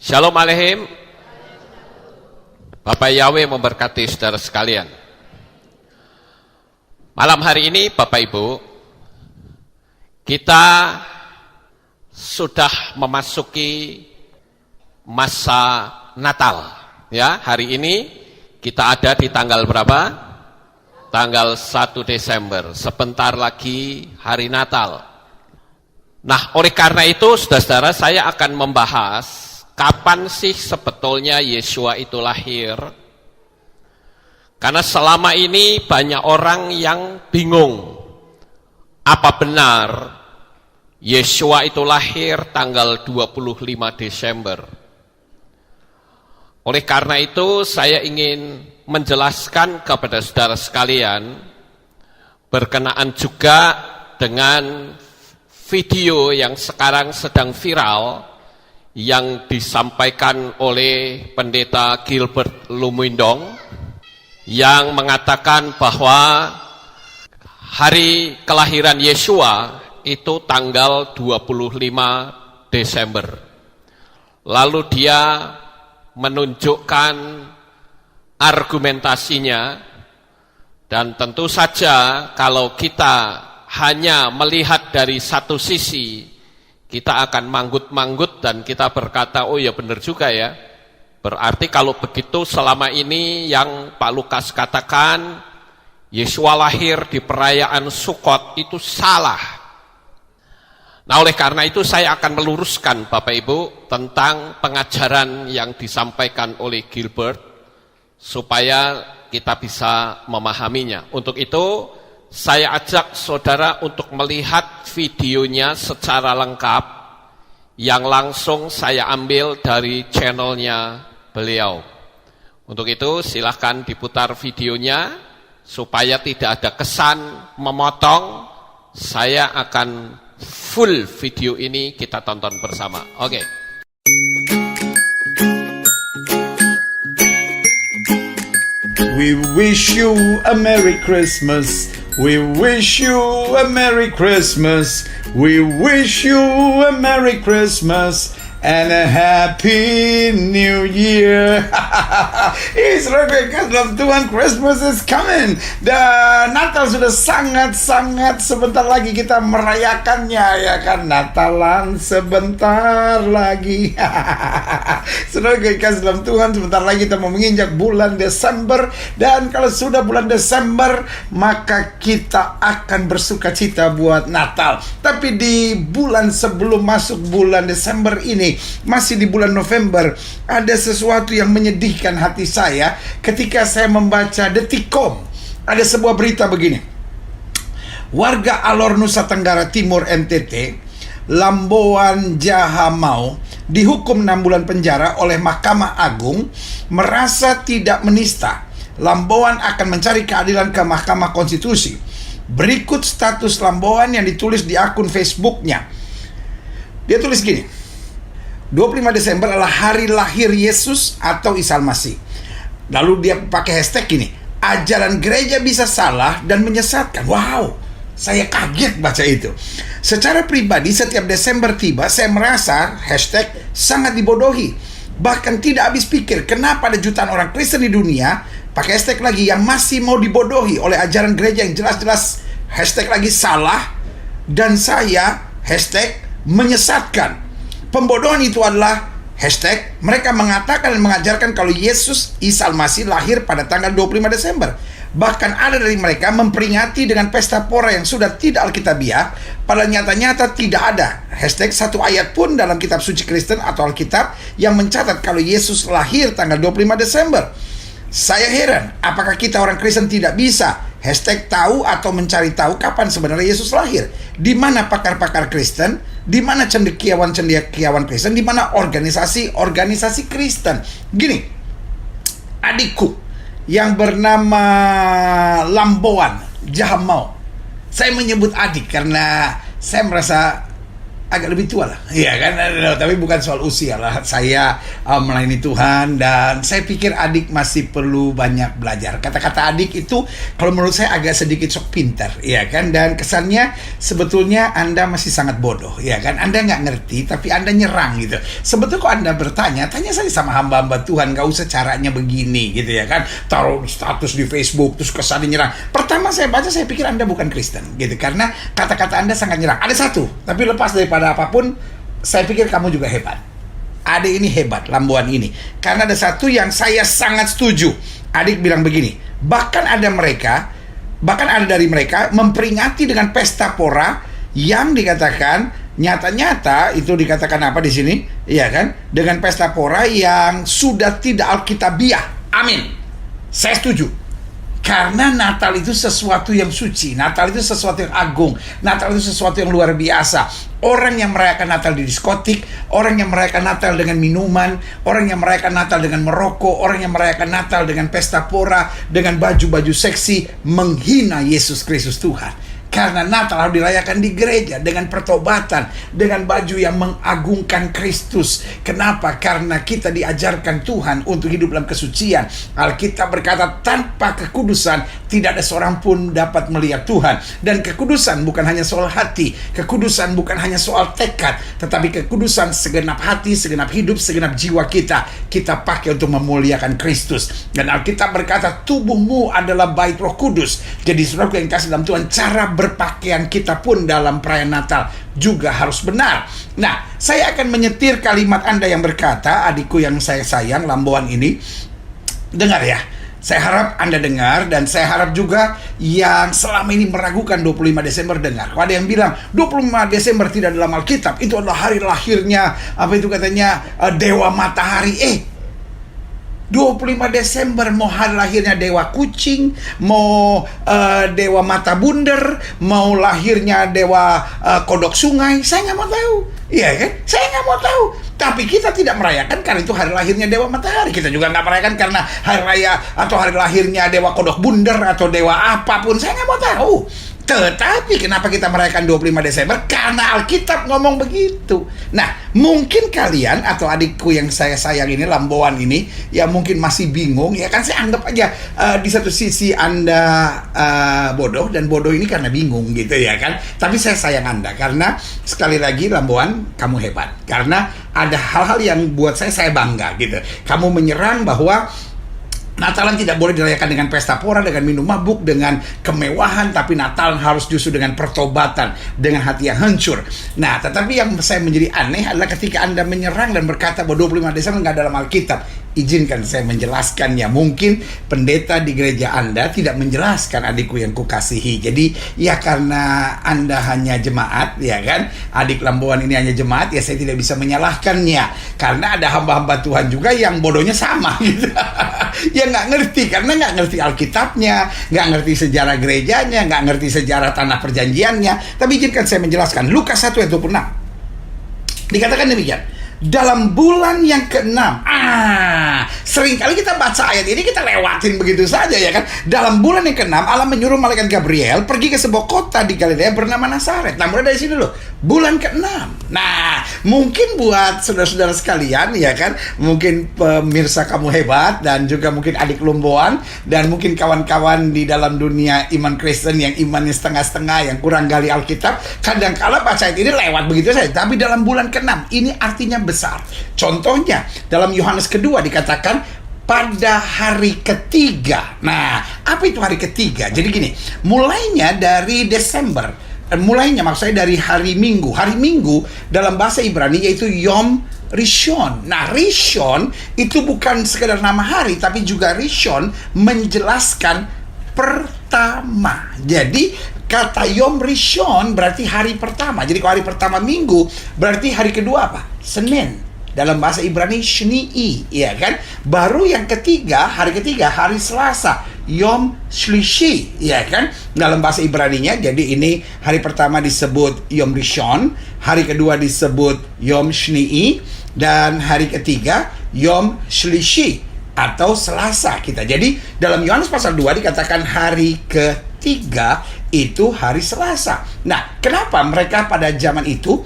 Shalom Aleihim. Bapak Yahweh memberkati saudara sekalian. Malam hari ini Bapak Ibu, kita sudah memasuki masa Natal. Ya, hari ini kita ada di tanggal berapa? Tanggal 1 Desember. Sebentar lagi hari Natal. Nah, oleh karena itu, saudara-saudara, saya akan membahas kapan sih sebetulnya Yeshua itu lahir? Karena selama ini banyak orang yang bingung. Apa benar Yeshua itu lahir tanggal 25 Desember? Oleh karena itu saya ingin menjelaskan kepada saudara sekalian berkenaan juga dengan video yang sekarang sedang viral yang disampaikan oleh pendeta Gilbert Lumindong yang mengatakan bahwa hari kelahiran Yeshua itu tanggal 25 Desember. Lalu dia menunjukkan argumentasinya, dan tentu saja kalau kita hanya melihat dari satu sisi, kita akan manggut-manggut dan kita berkata, oh ya benar juga ya. Berarti kalau begitu selama ini yang Pak Lukas katakan, Yeshua lahir di perayaan Sukkot itu salah. Nah, oleh karena itu saya akan meluruskan Bapak Ibu tentang pengajaran yang disampaikan oleh Gilbert supaya kita bisa memahaminya. Untuk itu saya ajak saudara untuk melihat videonya secara lengkap yang langsung saya ambil dari channelnya beliau. Untuk itu silahkan diputar videonya supaya tidak ada kesan memotong. Saya akan full video ini kita tonton bersama. Oke. We wish you a Merry Christmas. We wish you a Merry Christmas. We wish you a Merry Christmas and a Happy New Year. Israel, dalam Tuhan, Christmas is coming. Dan Natal sudah sangat-sangat sebentar lagi kita merayakannya, ya kan? Natalan sebentar lagi. Saudara kekasih dalam Tuhan, sebentar lagi kita mau menginjak bulan Desember. Dan kalau sudah bulan Desember, maka kita akan bersuka cita buat Natal. Tapi di bulan sebelum masuk bulan Desember ini, masih di bulan November, ada sesuatu yang menyedihkan hati saya ketika saya membaca Detikcom. Ada sebuah berita begini. Warga Alor, Nusa Tenggara Timur, NTT, Lamboan Jahamau, dihukum 6 bulan penjara oleh Mahkamah Agung merasa tidak menista. Lamboan akan mencari keadilan ke Mahkamah Konstitusi. Berikut status Lamboan yang ditulis di akun Facebooknya. Dia tulis gini: 25 Desember adalah hari lahir Yesus atau Isa Al-Masih. Lalu dia pakai hashtag gini: ajaran gereja bisa salah dan menyesatkan. Wow, saya kaget baca itu. Secara pribadi setiap Desember tiba, saya merasa hashtag sangat dibodohi. Bahkan tidak habis pikir kenapa ada jutaan orang Kristen di dunia, pakai hashtag lagi, yang masih mau dibodohi oleh ajaran gereja yang jelas-jelas hashtag lagi salah, dan saya hashtag menyesatkan. Pembodohan itu adalah hashtag mereka mengatakan dan mengajarkan kalau Yesus Isa Al-Masih lahir pada tanggal 25 Desember. Bahkan ada dari mereka memperingati dengan pesta pora yang sudah tidak alkitabiah, padahal nyata-nyata tidak ada hashtag satu ayat pun dalam kitab suci Kristen atau Alkitab yang mencatat kalau Yesus lahir tanggal 25 Desember. Saya heran, apakah kita orang Kristen tidak bisa hashtag tahu atau mencari tahu kapan sebenarnya Yesus lahir? Di mana pakar-pakar Kristen? Di mana cendekiawan Kristen? Di mana organisasi Kristen? Gini, adikku yang bernama Lamboan Jahamau, saya menyebut adik karena saya merasa agak lebih tua lah, ya kan, tapi bukan soal usia lah. Saya melayani Tuhan dan saya pikir adik masih perlu banyak belajar. Kata-kata adik itu kalau menurut saya agak sedikit sok pintar, ya kan, dan kesannya sebetulnya Anda masih sangat bodoh, ya kan. Anda nggak ngerti tapi Anda nyerang gitu. Sebetulnya kalau Anda bertanya, tanya saja sama hamba-hamba Tuhan, nggak usah caranya begini gitu, ya kan, taruh status di Facebook terus kesannya nyerang. Pertama saya baca, saya pikir Anda bukan Kristen gitu, karena kata-kata Anda sangat nyerang. Ada satu, tapi lepas daripada apapun, saya pikir kamu juga hebat. Adik ini hebat, lambuan ini. Karena ada satu yang saya sangat setuju. Adik bilang begini, bahkan ada dari mereka memperingati dengan pesta pora yang dikatakan nyata-nyata itu dikatakan apa di sini? Iya kan? Dengan pesta pora yang sudah tidak alkitabiah. Amin. Saya setuju. Karena Natal itu sesuatu yang suci, Natal itu sesuatu yang agung, Natal itu sesuatu yang luar biasa. Orang yang merayakan Natal di diskotik, orang yang merayakan Natal dengan minuman, orang yang merayakan Natal dengan merokok, orang yang merayakan Natal dengan pesta pora, dengan baju-baju seksi, menghina Yesus Kristus Tuhan. Karena Natal harus dirayakan di gereja dengan pertobatan, dengan baju yang mengagungkan Kristus. Kenapa? Karena kita diajarkan Tuhan untuk hidup dalam kesucian. Alkitab berkata, tanpa kekudusan tidak ada seorang pun dapat melihat Tuhan. Dan kekudusan bukan hanya soal hati, kekudusan bukan hanya soal tekad, tetapi kekudusan segenap hati, segenap hidup, segenap jiwa kita pakai untuk memuliakan Kristus. Dan Alkitab berkata, tubuhmu adalah bait Roh Kudus. Jadi saudaraku yang kasih dalam Tuhan, cara berpakaian kita pun dalam perayaan Natal juga harus benar. Nah, saya akan menyetir kalimat Anda yang berkata, adikku yang saya sayang, lambuan ini, dengar ya. Saya harap Anda dengar, dan saya harap juga yang selama ini meragukan 25 Desember dengar. Kalau ada yang bilang 25 Desember tidak dalam Alkitab, itu adalah hari lahirnya, apa itu katanya, Dewa Matahari. 25 Desember mau hari lahirnya Dewa Kucing, mau Dewa Mata Bunder, mau lahirnya Dewa Kodok Sungai, saya nggak mau tahu. Iya kan? Saya nggak mau tahu. Tapi kita tidak merayakan karena itu hari lahirnya Dewa Matahari. Kita juga nggak merayakan karena hari raya atau hari lahirnya Dewa Kodok Bunder atau Dewa apapun. Saya nggak mau tahu. Tetapi kenapa kita merayakan 25 Desember? Karena Alkitab ngomong begitu. Nah, mungkin kalian atau adikku yang saya sayang ini, lambuan ini, ya mungkin masih bingung. Ya kan, saya anggap aja di satu sisi Anda bodoh, dan bodoh ini karena bingung gitu ya kan. Tapi saya sayang Anda karena sekali lagi lambuan, kamu hebat. Karena ada hal-hal yang buat saya bangga gitu. Kamu menyerang bahwa Natalan tidak boleh dirayakan dengan pesta pora, dengan minum mabuk, dengan kemewahan, tapi Natal harus justru dengan pertobatan, dengan hati yang hancur. Nah, tetapi yang saya menjadi aneh adalah ketika Anda menyerang dan berkata bahwa 25 Desember nggak dalam Alkitab. Izinkan saya menjelaskannya. Mungkin pendeta di gereja Anda tidak menjelaskan, adikku yang kukasihi. Jadi ya karena Anda hanya jemaat, ya kan, adik lambuan ini hanya jemaat, ya saya tidak bisa menyalahkannya. Karena ada hamba-hamba Tuhan juga yang bodohnya sama gitu. Ya nggak ngerti, karena nggak ngerti Alkitabnya, nggak ngerti sejarah gerejanya, nggak ngerti sejarah tanah perjanjiannya. Tapi izinkan saya menjelaskan. Lukas 1 ayat 26 dikatakan demikian. Dalam bulan yang ke-6, seringkali kita baca ayat ini, kita lewatin begitu saja ya kan. Dalam bulan yang ke-6, Allah menyuruh malaikat Gabriel pergi ke sebuah kota di Galilea bernama Nazaret. Nah, mulai dari sini dulu, bulan ke-6. Nah, mungkin buat saudara-saudara sekalian ya kan, mungkin pemirsa kamu hebat, dan juga mungkin adik lumbuan, dan mungkin kawan-kawan di dalam dunia iman Kristen yang imannya setengah-setengah, yang kurang gali Alkitab, kadang-kala baca ayat ini lewat begitu saja. Tapi dalam bulan ke-6, ini artinya besar. Contohnya dalam Yohanes kedua dikatakan pada hari ketiga. Nah, apa itu hari ketiga? Jadi gini, mulainya dari Desember, mulainya maksudnya dari hari Minggu. Hari Minggu dalam bahasa Ibrani yaitu Yom Rishon. Nah, Rishon itu bukan sekedar nama hari, tapi juga Rishon menjelaskan pertama. Jadi kata Yom Rishon berarti hari pertama. Jadi kalau hari pertama Minggu, berarti hari kedua apa? Senin. Dalam bahasa Ibrani Shni'i, ya kan? Baru yang ketiga, hari ketiga, hari Selasa, Yom Shlishi, ya kan? Dalam bahasa Ibraninya, jadi ini hari pertama disebut Yom Rishon, hari kedua disebut Yom Shni'i, dan hari ketiga Yom Shlishi atau Selasa kita. Jadi dalam Yohanes pasal 2 dikatakan hari ketiga itu hari Selasa. Nah, kenapa mereka pada zaman itu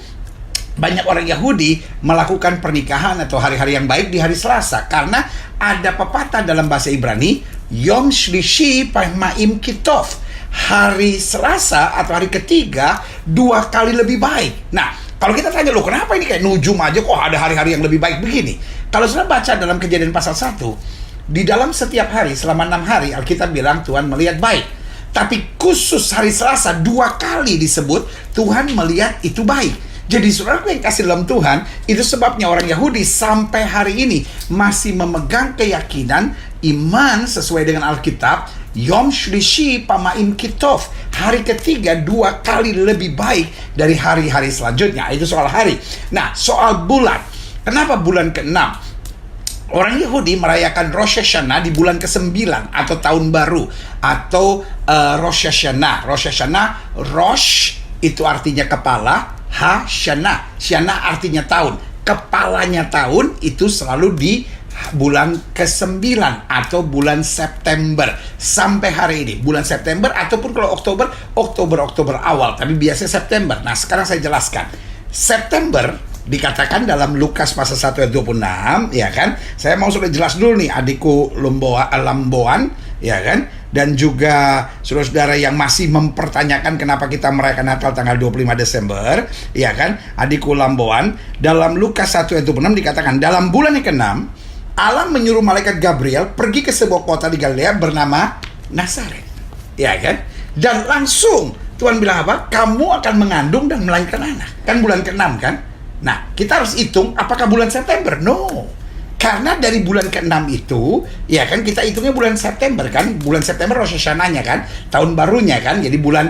banyak orang Yahudi melakukan pernikahan atau hari-hari yang baik di hari Selasa, karena ada pepatah dalam bahasa Ibrani, Yom Shlishi Pa'imim Kitov, hari Selasa atau hari ketiga 2 kali lebih baik. Nah, kalau kita tanya, loh kenapa ini kayak nujum aja kok ada hari-hari yang lebih baik begini? Kalau sudah baca dalam Kejadian pasal 1, di dalam setiap hari selama 6 hari Alkitab bilang Tuhan melihat baik. Tapi khusus hari Selasa 2 kali disebut Tuhan melihat itu baik. Jadi saudaraku yang kasih dalam Tuhan, itu sebabnya orang Yahudi sampai hari ini masih memegang keyakinan iman sesuai dengan Alkitab, Yom Shlishi Pa'imim Kitov, hari ketiga 2 kali lebih baik dari hari-hari selanjutnya. Itu soal hari. Nah, soal bulan, kenapa bulan ke-6? Orang Yahudi merayakan Rosh Hashanah di bulan ke-9 atau tahun baru, atau Rosh Hashanah. Rosh Hashanah, Rosh itu artinya kepala, Shana artinya tahun. Kepalanya tahun itu selalu di bulan ke-9 atau bulan September. Sampai hari ini bulan September, ataupun kalau Oktober awal, tapi biasanya September. Nah, sekarang saya jelaskan. September dikatakan dalam Lukas pasal 1 ayat 26, ya kan? Saya mau sudah jelas dulu nih adikku Lamboan, ya kan? Dan juga saudara-saudara yang masih mempertanyakan kenapa kita merayakan Natal tanggal 25 Desember, ya kan? Adikku Lamboan, dalam Lukas 1 ayat 26 dikatakan, dalam bulan yang ke-6, Allah menyuruh malaikat Gabriel pergi ke sebuah kota di Galilea bernama Nazaret, ya kan? Dan langsung Tuhan bilang apa? Kamu akan mengandung dan melahirkan anak. Kan bulan ke-6 kan? Nah, kita harus hitung apakah bulan September? No. Karena dari bulan ke-6 itu, ya kan, kita hitungnya bulan September kan. Bulan September Rosh Hashanah-nya kan, tahun barunya kan. Jadi bulan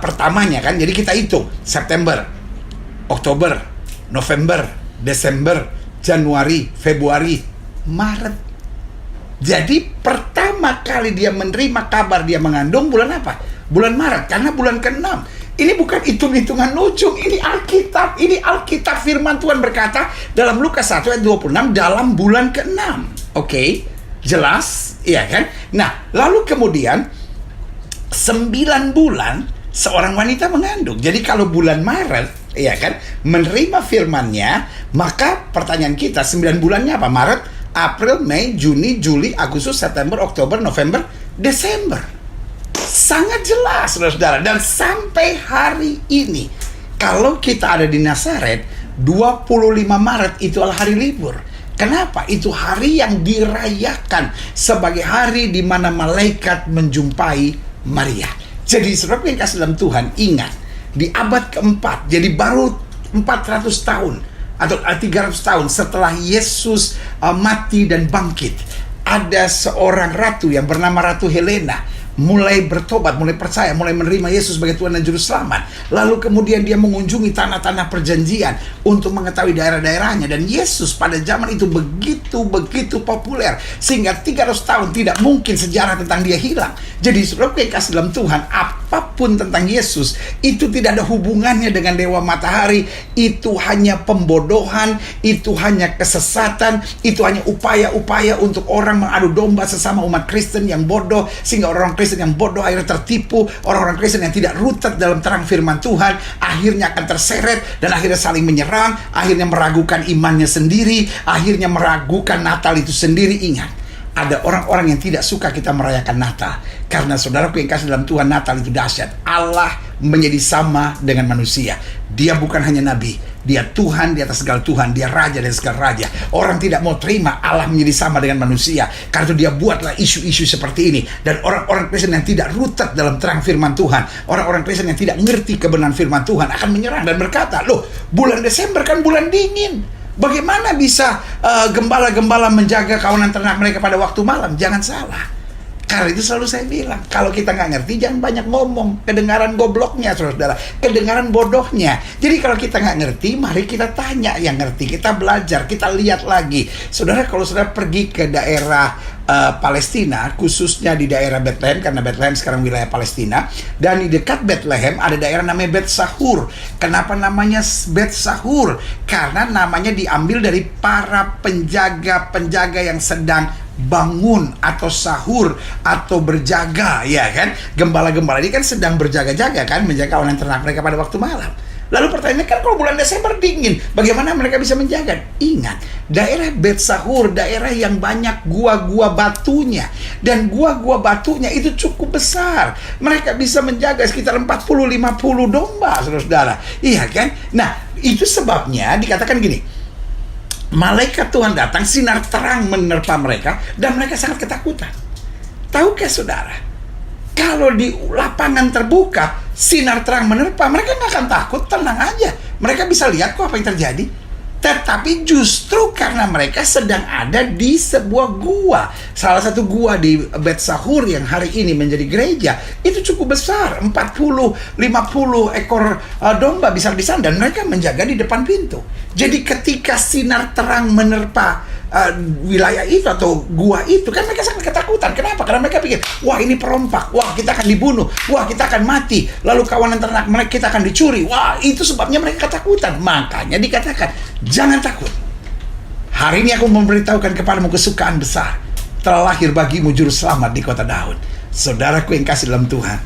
pertamanya kan. Jadi kita hitung September, Oktober, November, Desember, Januari, Februari, Maret. Jadi pertama kali dia menerima kabar dia mengandung bulan apa? Bulan Maret, karena bulan ke-6. Ini bukan hitung-hitungan nujum, ini Alkitab. Ini Alkitab, firman Tuhan berkata dalam Lukas 1 ayat 26 dalam bulan ke-6. Oke, jelas, iya kan? Nah, lalu kemudian 9 bulan seorang wanita mengandung. Jadi kalau bulan Maret, iya kan, menerima firman-Nya, maka pertanyaan kita 9 bulannya apa? Maret, April, Mei, Juni, Juli, Agustus, September, Oktober, November, Desember. Sangat jelas, saudara-saudara. Dan sampai hari ini, kalau kita ada di Nazaret, 25 Maret itu adalah hari libur. Kenapa? Itu hari yang dirayakan sebagai hari di mana malaikat menjumpai Maria. Jadi saudara yang kasih dalam Tuhan, ingat, di abad keempat, jadi baru 400 tahun atau 300 tahun setelah Yesus mati dan bangkit, ada seorang ratu yang bernama Ratu Helena mulai bertobat, mulai percaya, mulai menerima Yesus sebagai Tuhan dan Juru Selamat. Lalu kemudian dia mengunjungi tanah-tanah perjanjian untuk mengetahui daerah-daerahnya. Dan Yesus pada zaman itu begitu populer, sehingga 300 tahun tidak mungkin sejarah tentang dia hilang. Jadi saudara yang kasih dalam Tuhan, apapun tentang Yesus itu tidak ada hubungannya dengan dewa matahari. Itu hanya pembodohan, itu hanya kesesatan, itu hanya upaya-upaya untuk orang mengadu domba sesama umat Kristen yang bodoh, sehingga orang Kristen yang bodoh akhirnya tertipu. Orang-orang Kristen yang tidak rooted dalam terang firman Tuhan akhirnya akan terseret dan akhirnya saling menyerang, akhirnya meragukan imannya sendiri, akhirnya meragukan Natal itu sendiri. Ingat, ada orang-orang yang tidak suka kita merayakan Natal, karena saudaraku yang kasih dalam Tuhan, Natal itu dahsyat. Allah menjadi sama dengan manusia. Dia bukan hanya nabi, dia Tuhan di atas segala Tuhan, dia raja dari segala raja. Orang tidak mau terima Allah menjadi sama dengan manusia, karena itu dia buatlah isu-isu seperti ini. Dan orang-orang Kristen yang tidak rooted dalam terang firman Tuhan, orang-orang Kristen yang tidak ngerti kebenaran firman Tuhan akan menyerang dan berkata, loh, bulan Desember kan bulan dingin, bagaimana bisa gembala-gembala menjaga kawanan ternak mereka pada waktu malam? Jangan salah. Karena itu selalu saya bilang, kalau kita nggak ngerti jangan banyak ngomong. Kedengaran gobloknya, saudara, kedengaran bodohnya. Jadi kalau kita nggak ngerti, mari kita tanya yang ngerti, kita belajar, kita lihat lagi. Saudara, kalau saudara pergi ke daerah Palestina, khususnya di daerah Bethlehem, karena Bethlehem sekarang wilayah Palestina, dan di dekat Bethlehem ada daerah namanya Bet Sahur. Kenapa namanya Bet Sahur? Karena namanya diambil dari para penjaga-penjaga yang sedang bangun atau sahur atau berjaga, ya kan? Gembala-gembala ini kan sedang berjaga-jaga kan, menjaga kawanan ternak mereka pada waktu malam. Lalu pertanyaannya, kan kalau bulan Desember dingin, bagaimana mereka bisa menjaga? Ingat, daerah Bet Sahur, daerah yang banyak gua-gua batunya. Dan gua-gua batunya itu cukup besar. Mereka bisa menjaga sekitar 40-50 domba, saudara-saudara. Iya kan? Nah, itu sebabnya dikatakan gini, malaikat Tuhan datang, sinar terang menerpa mereka, dan mereka sangat ketakutan. Tahukah saudara, kalau di lapangan terbuka, sinar terang menerpa, mereka nggak akan takut, tenang aja. Mereka bisa lihat kok apa yang terjadi. Tetapi justru karena mereka sedang ada di sebuah gua, salah satu gua di Bet Sahur yang hari ini menjadi gereja, itu cukup besar, 40-50 ekor domba bisa di sana, dan mereka menjaga di depan pintu. Jadi ketika sinar terang menerpa wilayah itu atau gua itu, kan mereka sangat ketakutan. Kenapa? Karena mereka pikir, wah ini perompak, wah kita akan dibunuh, wah kita akan mati, lalu kawanan ternak mereka kita akan dicuri. Wah, itu sebabnya mereka ketakutan. Makanya dikatakan, jangan takut. Hari ini aku memberitahukan kepadamu kesukaan besar. Telah lahir bagimu juru selamat di kota Daud. Saudaraku yang kasih dalam Tuhan,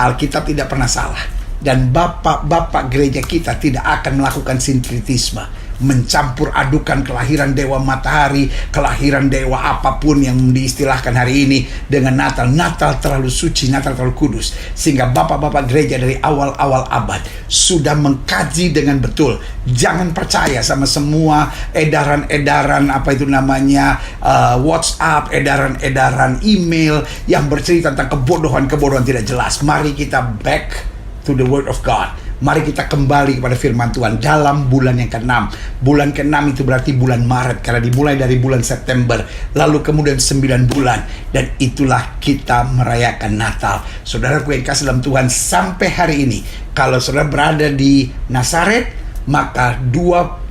Alkitab tidak pernah salah. Dan bapak-bapak gereja kita tidak akan melakukan sinkretisme, mencampur adukan kelahiran dewa matahari, kelahiran dewa apapun yang diistilahkan hari ini dengan Natal. Natal terlalu suci, Natal terlalu kudus, sehingga bapak-bapak gereja dari awal-awal abad sudah mengkaji dengan betul. Jangan percaya sama semua edaran-edaran WhatsApp, edaran-edaran email yang bercerita tentang kebodohan-kebodohan tidak jelas. Mari kita back to the word of God. Mari kita kembali kepada firman Tuhan dalam bulan yang ke-6. Bulan ke-6 itu berarti bulan Maret, karena dimulai dari bulan September, lalu kemudian 9 bulan, dan itulah kita merayakan Natal. Saudaraku yang kasih dalam Tuhan, sampai hari ini, kalau saudara berada di Nazaret, maka 25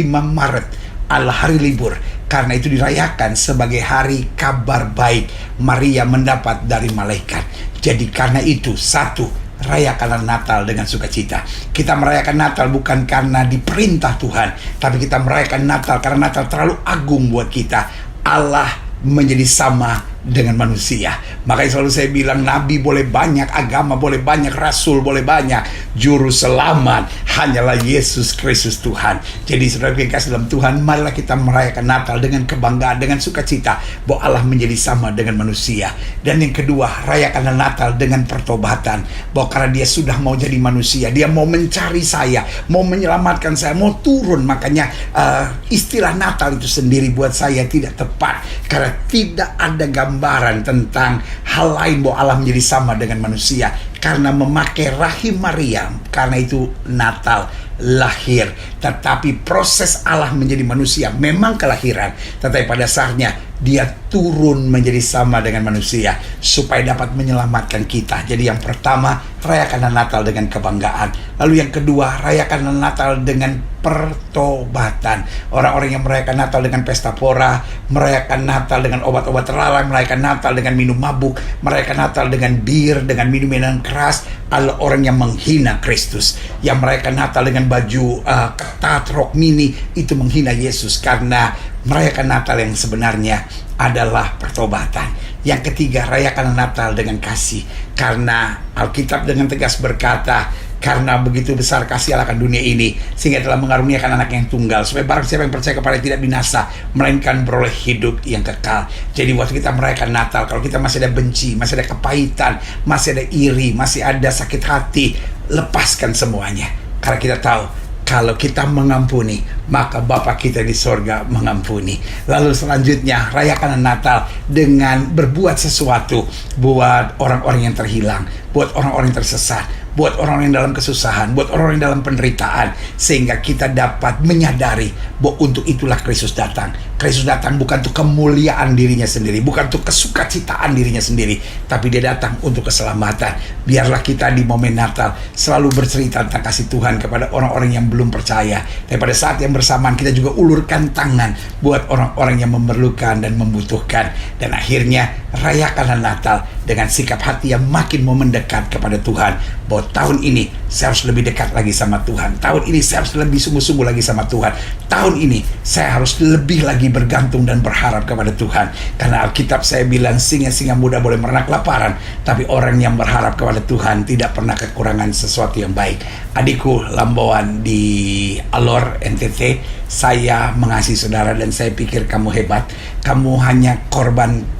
Maret adalah hari libur, karena itu dirayakan sebagai hari kabar baik Maria mendapat dari malaikat. Jadi karena itu, satu, rayakanlah Natal dengan sukacita. Kita merayakan Natal bukan karena diperintah Tuhan, tapi kita merayakan Natal karena Natal terlalu agung buat kita. Allah menjadi sama dengan manusia. Makanya selalu saya bilang, nabi boleh banyak, agama boleh banyak, rasul boleh banyak, juru selamat hanyalah Yesus Kristus Tuhan. Jadi saudara yang kasih dalam Tuhan, marilah kita merayakan Natal dengan kebanggaan, dengan sukacita bahwa Allah menjadi sama dengan manusia. Dan yang kedua, rayakanlah Natal dengan pertobatan, bahwa karena dia sudah mau jadi manusia, dia mau mencari saya, mau menyelamatkan saya, mau turun. Makanya istilah Natal itu sendiri buat saya tidak tepat, karena tidak ada gambaran tentang hal lain bahwa Allah menjadi sama dengan manusia, karena memakai rahim Maria. Karena itu Natal lahir, tetapi proses Allah menjadi manusia memang kelahiran, tetapi pada dasarnya dia turun menjadi sama dengan manusia supaya dapat menyelamatkan kita. Jadi yang pertama, rayakanlah Natal dengan kebanggaan. Lalu yang kedua, rayakanlah Natal dengan pertobatan. Orang-orang yang merayakan Natal dengan pesta pora, merayakan Natal dengan obat-obat terlarang, merayakan Natal dengan minum mabuk, merayakan Natal dengan bir, dengan minum-minuman keras, adalah orang yang menghina Kristus. Yang merayakan Natal dengan baju ketat, rok mini, itu menghina Yesus, karena merayakan Natal yang sebenarnya adalah pertobatan. Yang ketiga, rayakan Natal dengan kasih, karena Alkitab dengan tegas berkata, karena begitu besar kasih Allah akan dunia ini, sehingga telah mengaruniakan anak yang tunggal, supaya barang siapa yang percaya kepada tidak binasa, melainkan beroleh hidup yang kekal. Jadi waktu kita merayakan Natal, kalau kita masih ada benci, masih ada kepahitan, masih ada iri, masih ada sakit hati, lepaskan semuanya, karena kita tahu kalau kita mengampuni, maka Bapa kita di sorga mengampuni. Lalu selanjutnya, rayakan Natal dengan berbuat sesuatu buat orang-orang yang terhilang, buat orang-orang yang tersesat, buat orang-orang yang dalam kesusahan, buat orang-orang yang dalam penderitaan, sehingga kita dapat menyadari bahwa untuk itulah Kristus datang. Kristus datang bukan untuk kemuliaan dirinya sendiri, bukan untuk kesukacitaan dirinya sendiri, tapi dia datang untuk keselamatan. Biarlah kita di momen Natal selalu bercerita tentang kasih Tuhan kepada orang-orang yang belum percaya. Dan pada saat yang bersamaan kita juga ulurkan tangan buat orang-orang yang memerlukan dan membutuhkan. Dan akhirnya rayakanlah Natal dengan sikap hati yang makin mau mendekat kepada Tuhan, bahwa tahun ini saya harus lebih dekat lagi sama Tuhan, tahun ini saya harus lebih sungguh-sungguh lagi sama Tuhan, tahun ini saya harus lebih lagi ini bergantung dan berharap kepada Tuhan. Karena Alkitab saya bilang singa-singa muda boleh merenak laparan, tapi orang yang berharap kepada Tuhan tidak pernah kekurangan sesuatu yang baik. Adikku Lambauan di Alor NTT, saya mengasihi saudara dan saya pikir kamu hebat. Kamu hanya korban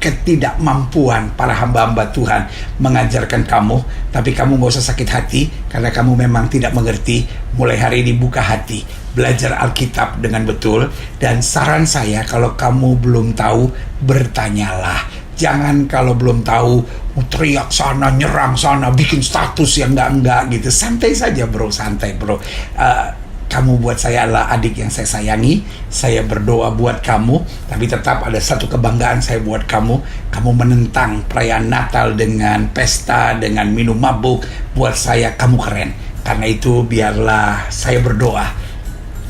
ketidakmampuan para hamba-hamba Tuhan mengajarkan kamu, tapi kamu gak usah sakit hati karena kamu memang tidak mengerti. Mulai hari ini buka hati, belajar Alkitab dengan betul, dan saran saya kalau kamu belum tahu, bertanyalah. Jangan kalau belum tahu teriak sana, nyerang sana, bikin status yang enggak gitu. Santai saja bro, santai bro. Kamu buat saya adalah adik yang saya sayangi. Saya berdoa buat kamu, tapi tetap ada satu kebanggaan saya buat kamu. Kamu menentang perayaan Natal dengan pesta, dengan minum mabuk. Buat saya kamu keren. Karena itu biarlah saya berdoa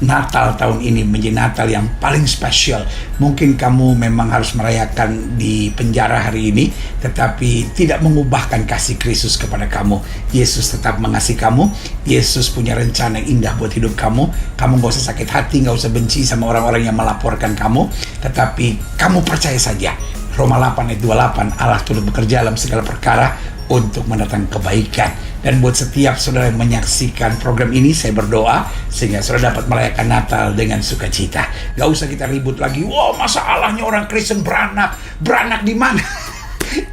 Natal tahun ini menjadi Natal yang paling spesial. Mungkin kamu memang harus merayakan di penjara hari ini, tetapi tidak mengubahkan kasih Kristus kepada kamu. Yesus tetap mengasihi kamu. Yesus punya rencana yang indah buat hidup kamu. Kamu gak usah sakit hati, gak usah benci sama orang-orang yang melaporkan kamu, tetapi kamu percaya saja. Roma 8 ayat 28, Allah turut bekerja dalam segala perkara untuk mendatangkan kebaikan. Dan buat setiap saudara yang menyaksikan program ini, saya berdoa sehingga saudara dapat merayakan Natal dengan sukacita. Gak usah kita ribut lagi. Wah, masalahnya orang Kristen beranak. Beranak di mana?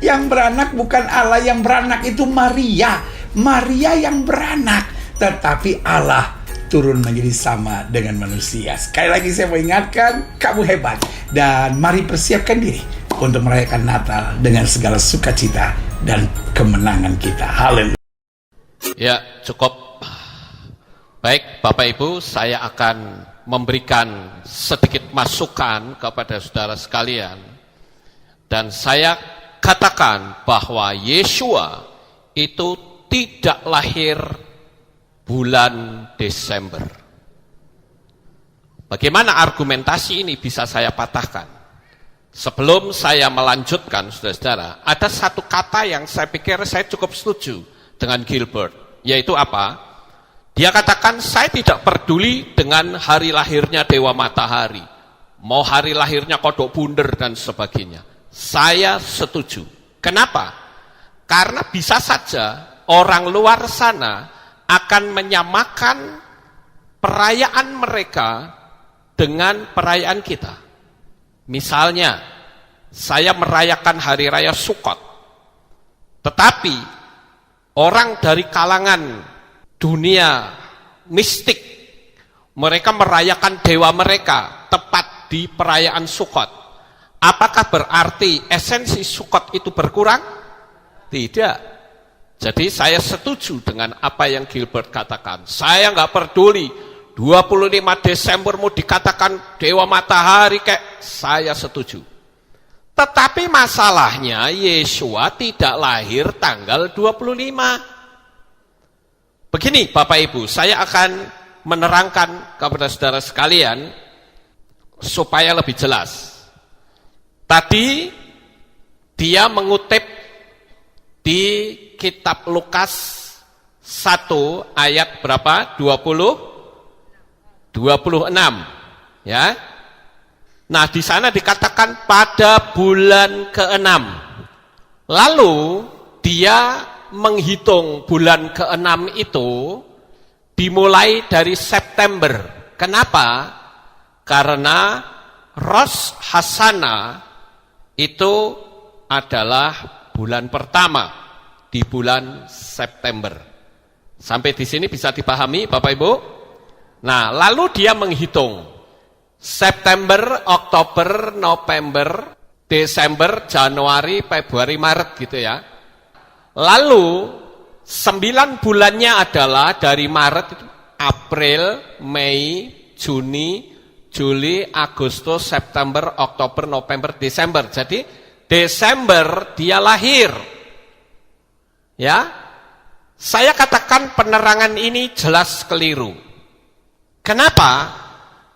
Yang beranak bukan Allah, yang beranak itu Maria. Maria yang beranak, tetapi Allah turun menjadi sama dengan manusia. Sekali lagi saya mau ingatkan, kamu hebat. Dan mari persiapkan diri untuk merayakan Natal dengan segala sukacita dan kemenangan kita. Haleluya. Ya, cukup. Baik, Bapak Ibu, saya akan memberikan sedikit masukan kepada saudara sekalian. Dan saya katakan bahwa Yeshua itu tidak lahir bulan Desember. Bagaimana argumentasi ini bisa saya patahkan? Sebelum saya melanjutkan, saudara-saudara, ada satu kata yang saya pikir saya cukup setuju dengan Gilbert, yaitu apa? Dia katakan, saya tidak peduli dengan hari lahirnya Dewa Matahari, mau hari lahirnya Kodok Bunder dan sebagainya. Saya setuju. Kenapa? Karena bisa saja orang luar sana akan menyamakan perayaan mereka dengan perayaan kita. Misalnya, saya merayakan Hari Raya Sukkot, tetapi orang dari kalangan dunia mistik, mereka merayakan dewa mereka tepat di perayaan Sukkot. Apakah berarti esensi Sukkot itu berkurang? Tidak. Jadi saya setuju dengan apa yang Gilbert katakan. Saya nggak peduli 25 Desember mau dikatakan Dewa Matahari kayak, saya setuju. Tetapi masalahnya Yeshua tidak lahir tanggal 25. Begini Bapak Ibu, saya akan menerangkan kepada saudara sekalian supaya lebih jelas. Tadi dia mengutip di kitab Lukas 1 ayat berapa? 26 ya. Nah, di sana dikatakan pada bulan ke-6. Lalu dia menghitung bulan ke-6 itu dimulai dari September. Kenapa? Karena Rosh Hashanah itu adalah bulan pertama di bulan September. Sampai di sini bisa dipahami Bapak Ibu? Nah, lalu dia menghitung September, Oktober, November, Desember, Januari, Februari, Maret gitu ya. Lalu 9 bulannya adalah dari Maret itu April, Mei, Juni, Juli, Agustus, September, Oktober, November, Desember. Jadi Desember dia lahir. Ya. Saya katakan penerangan ini jelas keliru. Kenapa?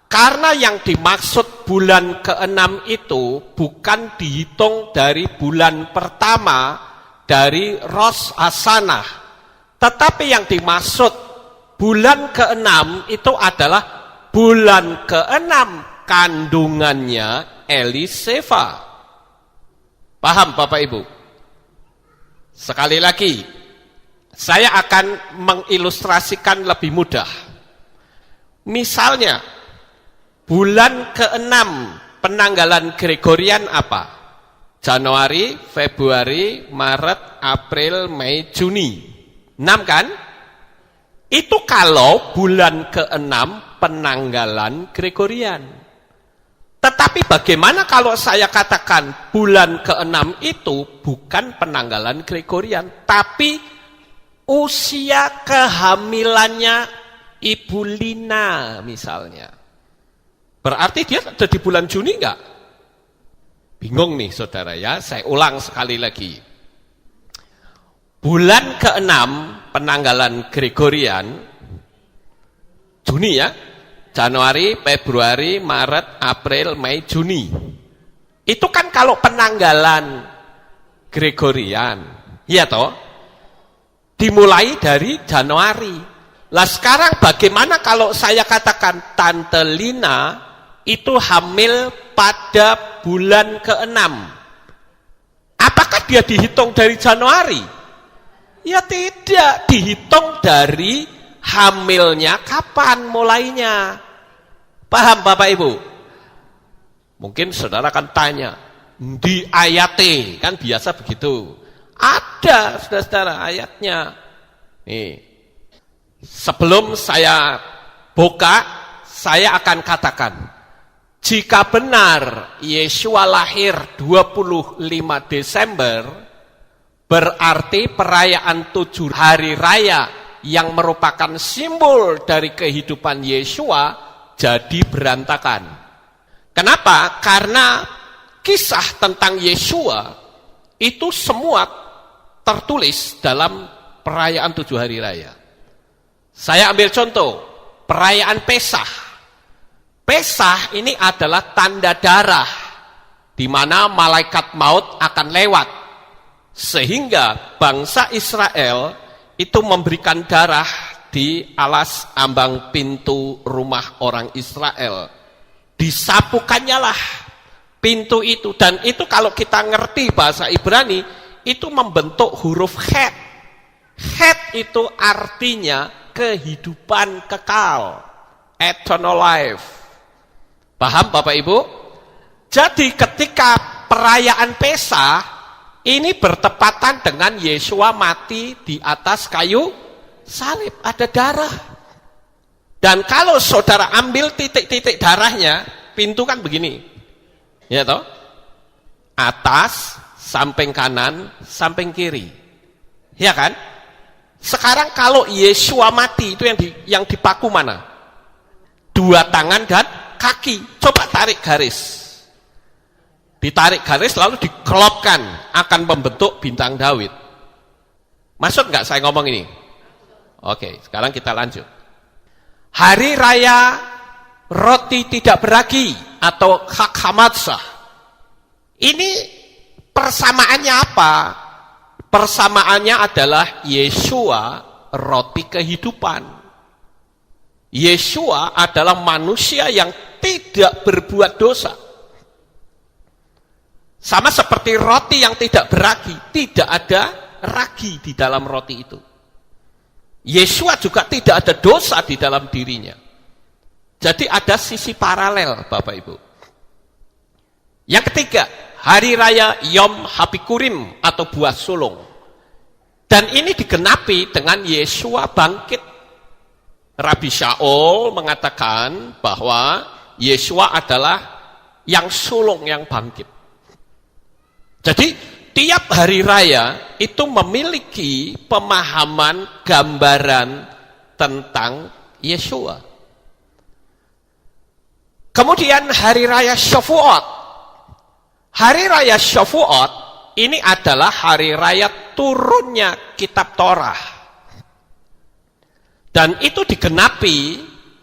Karena yang dimaksud bulan ke-6 itu bukan dihitung dari bulan pertama dari Rosh Hashanah. Tetapi yang dimaksud bulan ke-6 itu adalah bulan ke-6 kandungannya Eliseva. Paham Bapak Ibu? Sekali lagi, saya akan mengilustrasikan lebih mudah. Misalnya, bulan ke-6 penanggalan Gregorian apa? Januari, Februari, Maret, April, Mei, Juni. 6 kan? Itu kalau bulan ke-6 penanggalan Gregorian. Tetapi bagaimana kalau saya katakan bulan ke-6 itu bukan penanggalan Gregorian, tapi usia kehamilannya Ibu Lina misalnya. Berarti dia ada di bulan Juni enggak? Bingung nih saudara ya, saya ulang sekali lagi. Bulan ke-6 penanggalan Gregorian, Juni ya, Januari, Februari, Maret, April, Mei, Juni. Itu kan kalau penanggalan Gregorian, ya toh? Dimulai dari Januari. Lah sekarang bagaimana kalau saya katakan Tante Lina itu hamil pada bulan ke-6? Apakah dia dihitung dari Januari? Ya tidak, dihitung dari hamilnya kapan mulainya. Paham Bapak Ibu? Mungkin saudara akan tanya, di ayate, kan biasa begitu. Ada saudara-saudara ayatnya. Nih, sebelum saya buka, saya akan katakan, jika benar Yesua lahir 25 Desember, berarti perayaan 7 hari raya yang merupakan simbol dari kehidupan Yesua jadi berantakan. Kenapa? Karena kisah tentang Yesua itu semua tertulis dalam perayaan 7 hari raya. Saya ambil contoh, perayaan Pesah. Pesah ini adalah tanda darah, di mana malaikat maut akan lewat. Sehingga bangsa Israel itu memberikan darah di alas ambang pintu rumah orang Israel. Disapukannya lah pintu itu. Dan itu kalau kita ngerti bahasa Ibrani, itu membentuk huruf Het. Het itu artinya kehidupan kekal, eternal life. Paham Bapak Ibu? Jadi ketika perayaan Pesah ini bertepatan dengan Yesua mati di atas kayu salib, ada darah. Dan kalau saudara ambil titik-titik darahnya, pintu kan begini. Ya toh? Atas, samping kanan, samping kiri. Ya kan? Sekarang kalau Yesua mati, itu yang dipaku mana? 2 tangan dan kaki. Coba tarik garis. Ditarik garis lalu dikelopkan, akan membentuk bintang Daud. Masuk nggak saya ngomong ini? Oke, sekarang kita lanjut. Hari raya roti tidak beragi atau Chag Hamatzah. Ini persamaannya apa? Persamaannya adalah Yesua roti kehidupan. Yesua adalah manusia yang tidak berbuat dosa. Sama seperti roti yang tidak beragi, tidak ada ragi di dalam roti itu. Yesua juga tidak ada dosa di dalam dirinya. Jadi ada sisi paralel Bapak Ibu. Yang ketiga, hari raya Yom Hapikurim atau buah sulung. Dan ini digenapi dengan Yesua bangkit. Rabi Shaul mengatakan bahwa Yesua adalah yang sulung yang bangkit. Jadi tiap hari raya itu memiliki pemahaman gambaran tentang Yesua. Kemudian hari raya Shavuot. Hari raya Shavuot ini adalah hari raya turunnya kitab Torah. Dan itu digenapi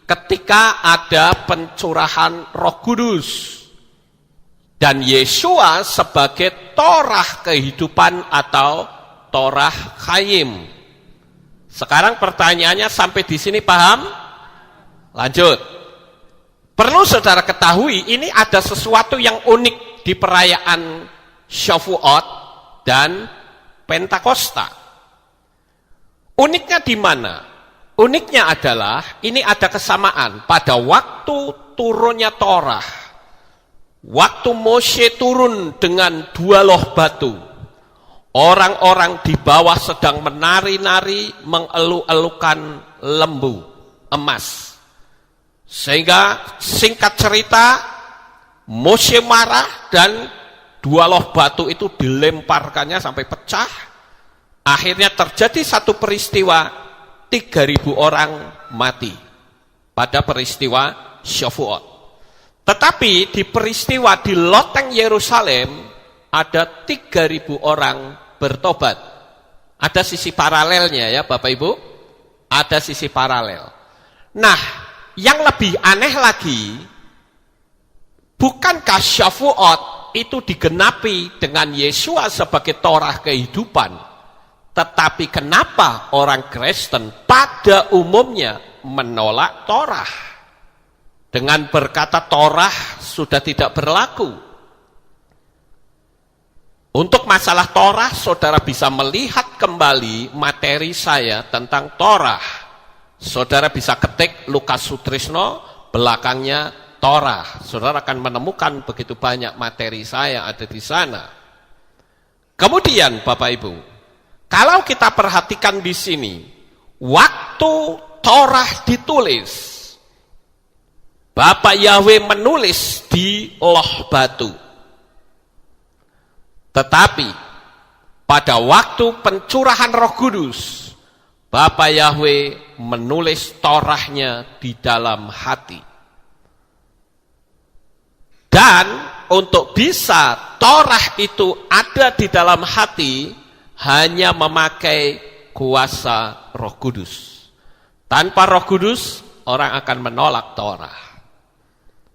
ketika ada pencurahan Roh Kudus. Dan Yesua sebagai Torah kehidupan atau Torah Chaim. Sekarang pertanyaannya sampai di sini paham? Lanjut. Perlu saudara ketahui, ini ada sesuatu yang unik di perayaan Shavuot dan Pentakosta. Uniknya di mana? Uniknya adalah, ini ada kesamaan pada waktu turunnya Torah. Waktu Moshe turun dengan 2 loh batu, orang-orang di bawah sedang menari-nari, mengeluk-elukan lembu emas. Sehingga singkat cerita, Moshe marah dan 2 loh batu itu dilemparkannya sampai pecah. Akhirnya terjadi satu peristiwa, 3.000 orang mati pada peristiwa Shavuot. Tetapi di peristiwa di loteng Yerusalem ada 3.000 orang bertobat. Ada sisi paralelnya ya Bapak Ibu. Ada sisi paralel. Nah, yang lebih aneh lagi, bukankah Shavuot itu digenapi dengan Yesua sebagai Torah kehidupan? Tetapi kenapa orang Kristen pada umumnya menolak Torah? Dengan berkata Torah sudah tidak berlaku. Untuk masalah Torah, saudara bisa melihat kembali materi saya tentang Torah. Saudara bisa ketik Lukas Sutrisno, belakangnya Torah. Saudara akan menemukan begitu banyak materi saya ada di sana. Kemudian Bapak Ibu, kalau kita perhatikan di sini, waktu Torah ditulis, Bapak Yahweh menulis di loh batu. Tetapi pada waktu pencurahan Roh Kudus, Bapak Yahweh menulis Torahnya di dalam hati. Dan untuk bisa Torah itu ada di dalam hati, hanya memakai kuasa Roh Kudus. Tanpa Roh Kudus, orang akan menolak Torah.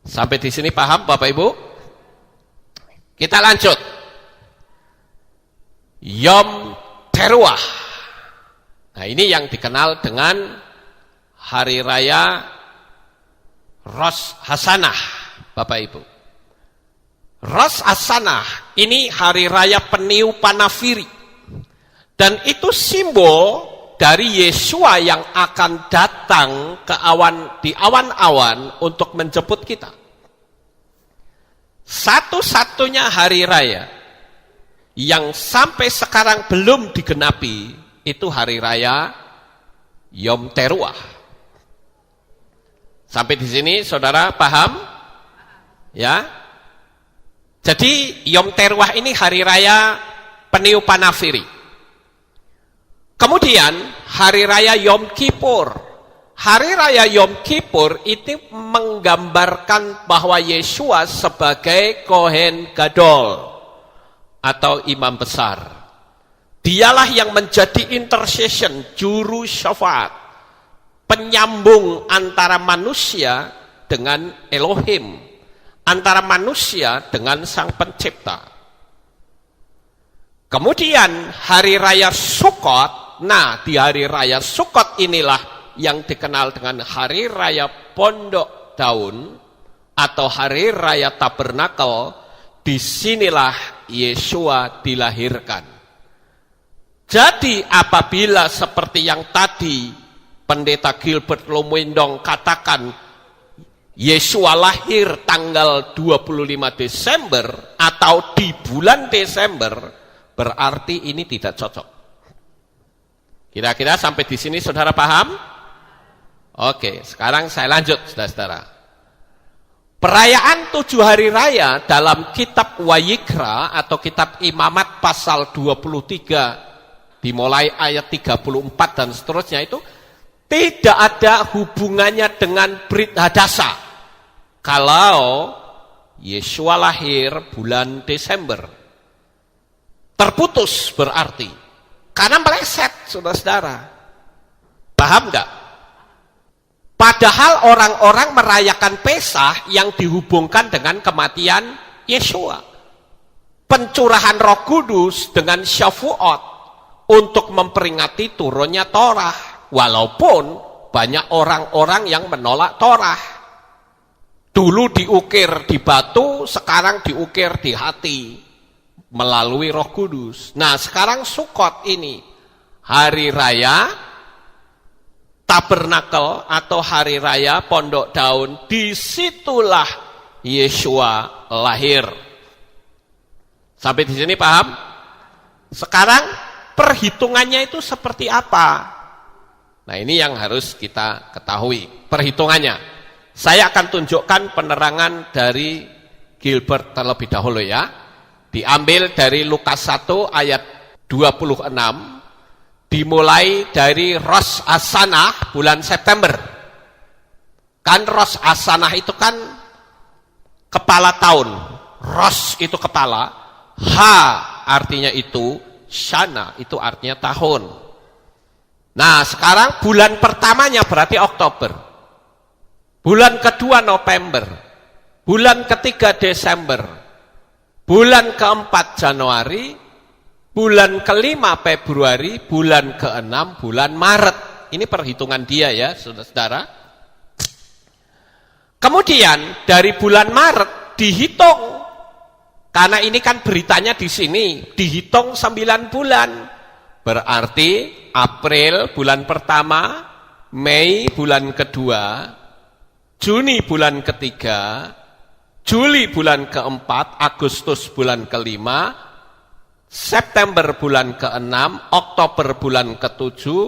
Sampai di sini paham Bapak Ibu? Kita lanjut. Yom Teruah. Nah, ini yang dikenal dengan Hari Raya Rosh Hashanah, Bapak Ibu. Rosh Hashanah ini Hari Raya Peniupan Nafiri. Dan itu simbol dari Yesua yang akan datang ke di awan-awan untuk menjemput kita. Satu-satunya hari raya yang sampai sekarang belum digenapi itu hari raya Yom Teruah. Sampai di sini saudara paham? Ya. Jadi Yom Teruah ini hari raya Peniupan Nafiri. Kemudian hari raya Yom Kippur. Hari raya Yom Kippur itu menggambarkan bahwa Yesua sebagai Kohen Gadol atau imam besar. Dialah yang menjadi intercession, juru syafaat, penyambung antara manusia dengan Elohim, antara manusia dengan Sang Pencipta. Kemudian hari raya Sukkot. Nah, di hari raya Sukkot inilah yang dikenal dengan hari raya Pondok Daun atau hari raya Tabernakel. Disinilah Yesua dilahirkan. Jadi apabila seperti yang tadi Pendeta Gilbert Lumwindong katakan, Yesua lahir tanggal 25 Desember atau di bulan Desember, berarti ini tidak cocok. Kira-kira sampai di sini saudara paham? Oke, sekarang saya lanjut saudara-saudara. Perayaan 7 hari raya dalam kitab Wayikra atau kitab Imamat pasal 23 dimulai ayat 34 dan seterusnya itu tidak ada hubungannya dengan Brit Hadasa. Kalau Yesua lahir bulan Desember, terputus berarti. Karena meleset, saudara-saudara. Paham enggak? Padahal orang-orang merayakan Pesah yang dihubungkan dengan kematian Yesua. Pencurahan Roh Kudus dengan Shavuot untuk memperingati turunnya Torah. Walaupun banyak orang-orang yang menolak Torah. Dulu diukir di batu, sekarang diukir di hati melalui Roh Kudus. Nah, sekarang Sukot ini hari raya Tabernakel atau hari raya Pondok Daun, disitulah Yeshua lahir. Sampai di sini paham? Sekarang perhitungannya itu seperti apa? Nah, ini yang harus kita ketahui perhitungannya. Saya akan tunjukkan penerangan dari Gilbert terlebih dahulu ya. Diambil dari Lukas 1 ayat 26, dimulai dari Rosh Hashanah bulan September. Kan Rosh Hashanah itu kan kepala tahun. Rosh itu kepala, H artinya itu, Shana itu artinya tahun. Nah, sekarang bulan pertamanya berarti Oktober. Bulan kedua November, bulan ketiga Desember, bulan keempat Januari, bulan kelima Februari, bulan keenam bulan Maret. Ini perhitungan dia ya, saudara-saudara. Kemudian dari bulan Maret dihitung, karena ini kan beritanya di sini, dihitung 9 bulan. Berarti April bulan pertama, Mei bulan kedua, Juni bulan ketiga, Juli bulan keempat, Agustus bulan kelima, September bulan keenam, Oktober bulan ketujuh,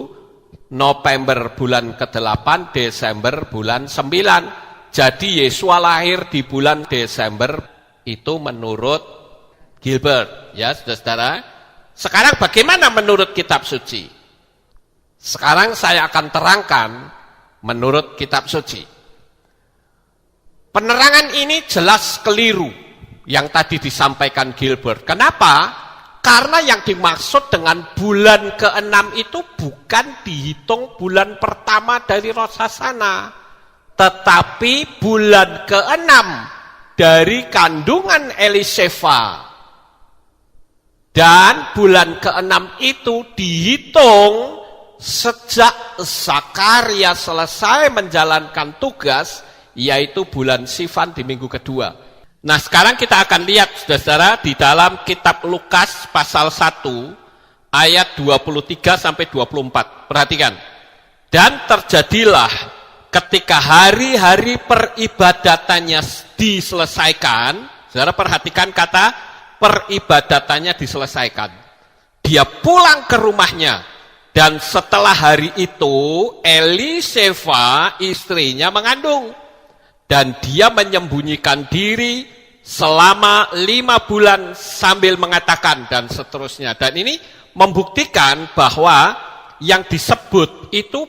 November bulan ke-8, Desember bulan 9. Jadi Yesua lahir di bulan Desember itu menurut Gilbert. Ya, saudara-saudara. Sekarang bagaimana menurut kitab suci? Sekarang saya akan terangkan menurut kitab suci. Penerangan ini jelas keliru yang tadi disampaikan Gilbert. Kenapa? Karena yang dimaksud dengan bulan ke-6 itu bukan dihitung bulan pertama dari Rosh Hashanah, tetapi bulan ke-6 dari kandungan Eliseva. Dan bulan ke-6 itu dihitung sejak Zakaria selesai menjalankan tugas, yaitu bulan Sivan di minggu kedua. Nah, sekarang kita akan lihat saudara-saudara di dalam kitab Lukas pasal 1 ayat 23 sampai 24. Perhatikan. Dan terjadilah ketika hari-hari peribadatannya diselesaikan, saudara perhatikan kata peribadatannya diselesaikan. Dia pulang ke rumahnya, dan setelah hari itu Eliseva istrinya mengandung. Dan dia menyembunyikan diri selama 5 bulan sambil mengatakan dan seterusnya. Dan ini membuktikan bahwa yang disebut itu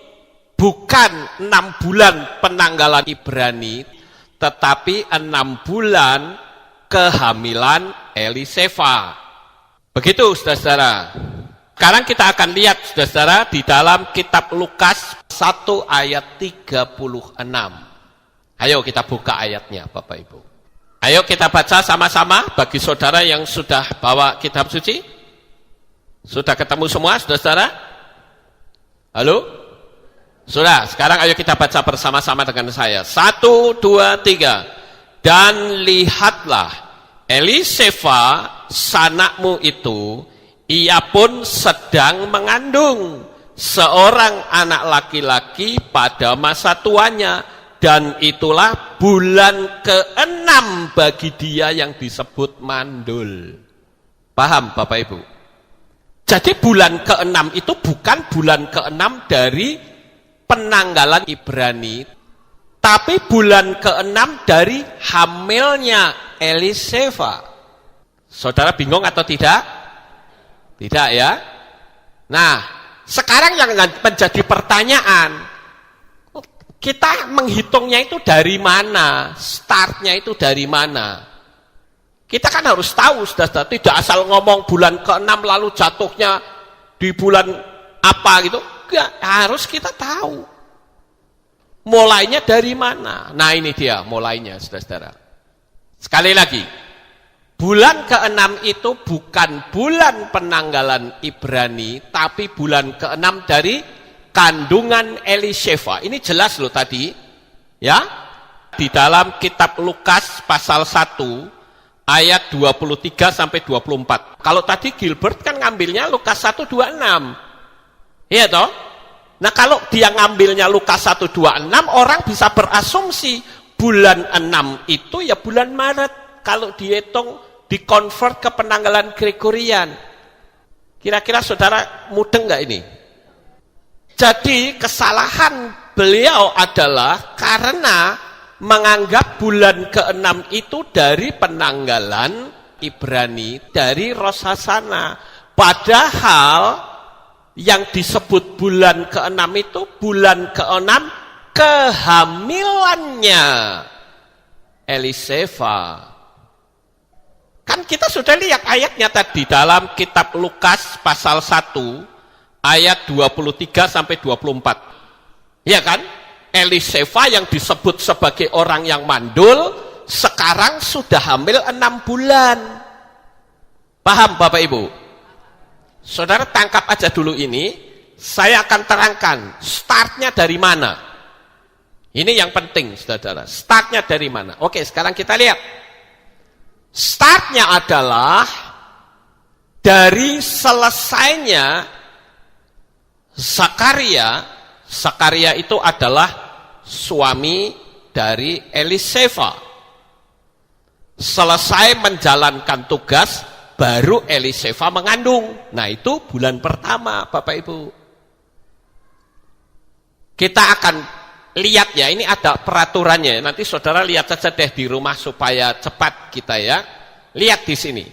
bukan 6 bulan penanggalan Ibrani, tetapi 6 bulan kehamilan Eliseva. Begitu saudara-saudara. Sekarang kita akan lihat saudara-saudara di dalam kitab Lukas 1 ayat 36. Ayo kita buka ayatnya Bapak Ibu. Ayo kita baca sama-sama bagi saudara yang sudah bawa kitab suci. Sudah ketemu semua saudara-saudara? Halo? Sudah, sekarang ayo kita baca bersama-sama dengan saya. 1, 2, 3. Dan lihatlah Eliseva sanakmu itu, ia pun sedang mengandung seorang anak laki-laki pada masa tuanya. Dan itulah bulan ke-6 bagi dia yang disebut mandul. Paham Bapak Ibu? Jadi bulan ke-6 itu bukan bulan ke-6 dari penanggalan Ibrani, tapi bulan ke-6 dari hamilnya Eliseva. Saudara bingung atau tidak? Tidak ya? Nah, sekarang yang menjadi pertanyaan, kita menghitungnya itu dari mana? Startnya itu dari mana? Kita kan harus tahu, sudah tidak asal ngomong bulan ke-6 lalu jatuhnya di bulan apa gitu. Enggak, harus kita tahu. Mulainya dari mana? Nah ini dia mulainya, saudara-saudara. Sekali lagi, bulan ke-6 itu bukan bulan penanggalan Ibrani, tapi bulan ke-6 dari kandungan Eliseva. Ini jelas loh tadi, ya. Di dalam kitab Lukas pasal 1 ayat 23 sampai 24. Kalau tadi Gilbert kan ngambilnya Lukas 1:26. Iya toh? Nah, kalau dia ngambilnya Lukas 1:26, orang bisa berasumsi bulan 6 itu ya bulan Maret. Kalau dihitung, dikonvert ke penanggalan Gregorian. Kira-kira saudara mudeng nggak ini? Jadi kesalahan beliau adalah karena menganggap bulan ke-6 itu dari penanggalan Ibrani, dari Rosh Hashanah. Padahal yang disebut bulan ke-6 itu bulan ke-6 kehamilannya Eliseva. Kan kita sudah lihat ayatnya tadi dalam kitab Lukas pasal 1 ayat 23 sampai 24. Ya kan? Eliseva yang disebut sebagai orang yang mandul sekarang sudah hamil 6 bulan. Paham Bapak Ibu? Saudara tangkap aja dulu ini, saya akan terangkan startnya dari mana. Ini yang penting saudara, startnya dari mana. Oke, sekarang kita lihat. Startnya adalah dari selesainya Zakaria. Zakaria itu adalah suami dari Eliseva. Selesai menjalankan tugas, baru Eliseva mengandung. Nah, itu bulan pertama, Bapak Ibu. Kita akan lihat ya, ini ada peraturannya. Nanti saudara lihat saja deh di rumah supaya cepat kita ya. Lihat di sini.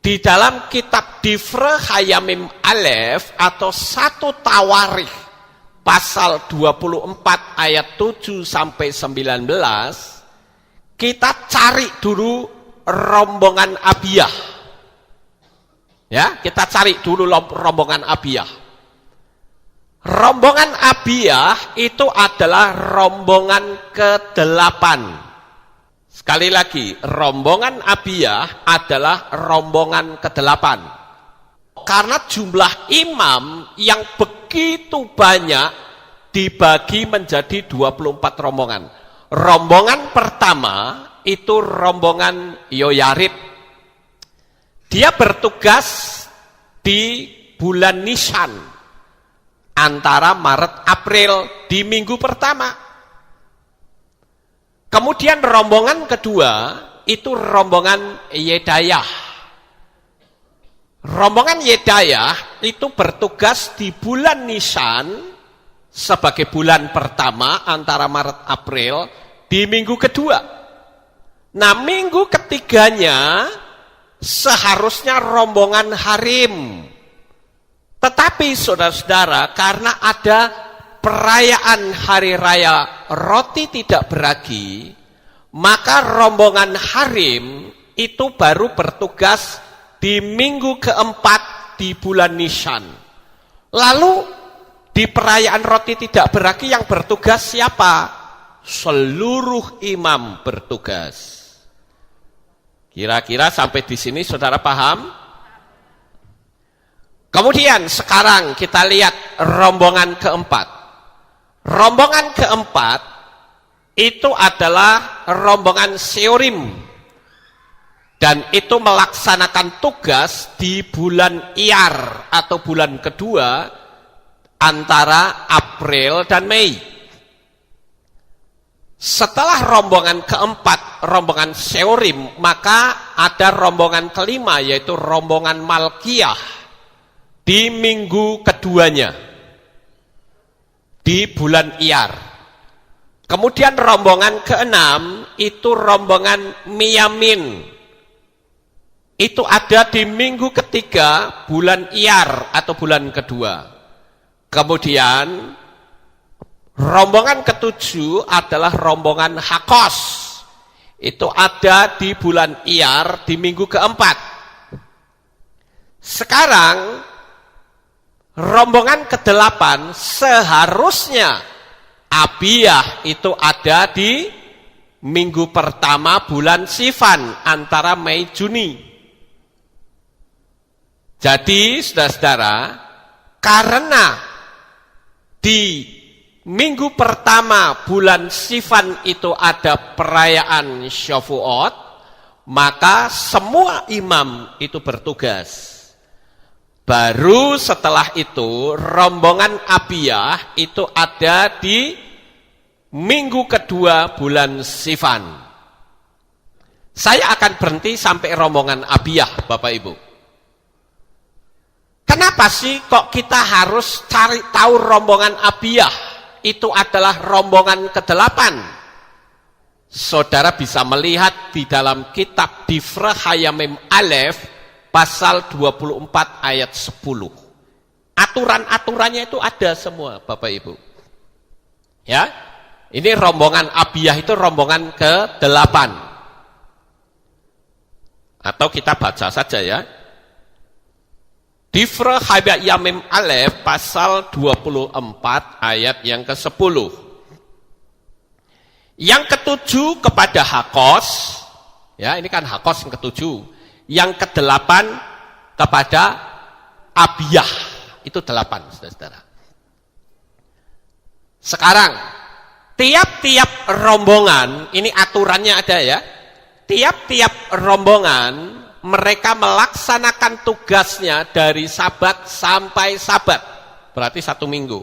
Di dalam kitab Difre Hayamim Alef atau 1 Tawarikh pasal 24 ayat 7 sampai 19, kita cari dulu rombongan Abiyah. Ya, kita cari dulu rombongan Abiyah. Rombongan Abiyah itu adalah rombongan ke-8. Sekali lagi, rombongan Abiyah adalah rombongan ke-8. Karena jumlah imam yang begitu banyak dibagi menjadi 24 rombongan. Rombongan pertama itu rombongan Yoyarib. Dia bertugas di bulan Nisan antara Maret April di minggu pertama. Kemudian rombongan kedua itu rombongan Yedayah. Rombongan Yedayah itu bertugas di bulan Nisan sebagai bulan pertama antara Maret April di minggu kedua. Nah, minggu ketiganya seharusnya rombongan Harim. Tetapi saudara-saudara, karena ada perayaan hari raya roti tidak beragi, maka rombongan Harim itu baru bertugas di minggu keempat di bulan Nisan. Lalu di perayaan roti tidak beragi yang bertugas siapa? Seluruh imam bertugas. Kira-kira sampai di sini saudara paham? Kemudian sekarang kita lihat rombongan keempat. Rombongan keempat itu adalah rombongan Seorim. Dan itu melaksanakan tugas di bulan Iyar atau bulan kedua antara April dan Mei. Setelah rombongan keempat, rombongan Seorim, maka ada rombongan kelima yaitu rombongan Malkiyah di minggu keduanya di bulan Iyar. Kemudian rombongan keenam itu rombongan Miyamin. Itu ada di minggu ketiga bulan Iyar atau bulan kedua. Kemudian rombongan ketujuh adalah rombongan Hakos. Itu ada di bulan Iyar di minggu keempat. Sekarang rombongan ke-8 seharusnya Abiyah itu ada di minggu pertama bulan Sivan antara Mei Juni. Jadi saudara-saudara, karena di minggu pertama bulan Sivan itu ada perayaan Shavuot, maka semua imam itu bertugas. Baru setelah itu rombongan Abiyah itu ada di minggu kedua bulan Sivan. Saya akan berhenti sampai rombongan Abiyah, Bapak Ibu. Kenapa sih kok kita harus cari tahu rombongan Abiyah? Itu adalah rombongan ke-8. Saudara bisa melihat di dalam kitab Difre Hayamim Aleph pasal 24 ayat 10. Aturan-aturannya itu ada semua, Bapak Ibu. Ya, ini rombongan Abiyah itu rombongan ke-8. Atau kita baca saja ya. Difre Hayamim Aleph pasal 24 ayat yang ke-10. Yang ke-7 kepada Hakos, ya ini kan Hakos yang ke-7. Yang ke-8 kepada Abiyah, itu 8, saudara-saudara. Sekarang, tiap-tiap rombongan, ini aturannya ada ya, tiap-tiap rombongan, mereka melaksanakan tugasnya dari Sabat sampai Sabat, berarti 1 minggu.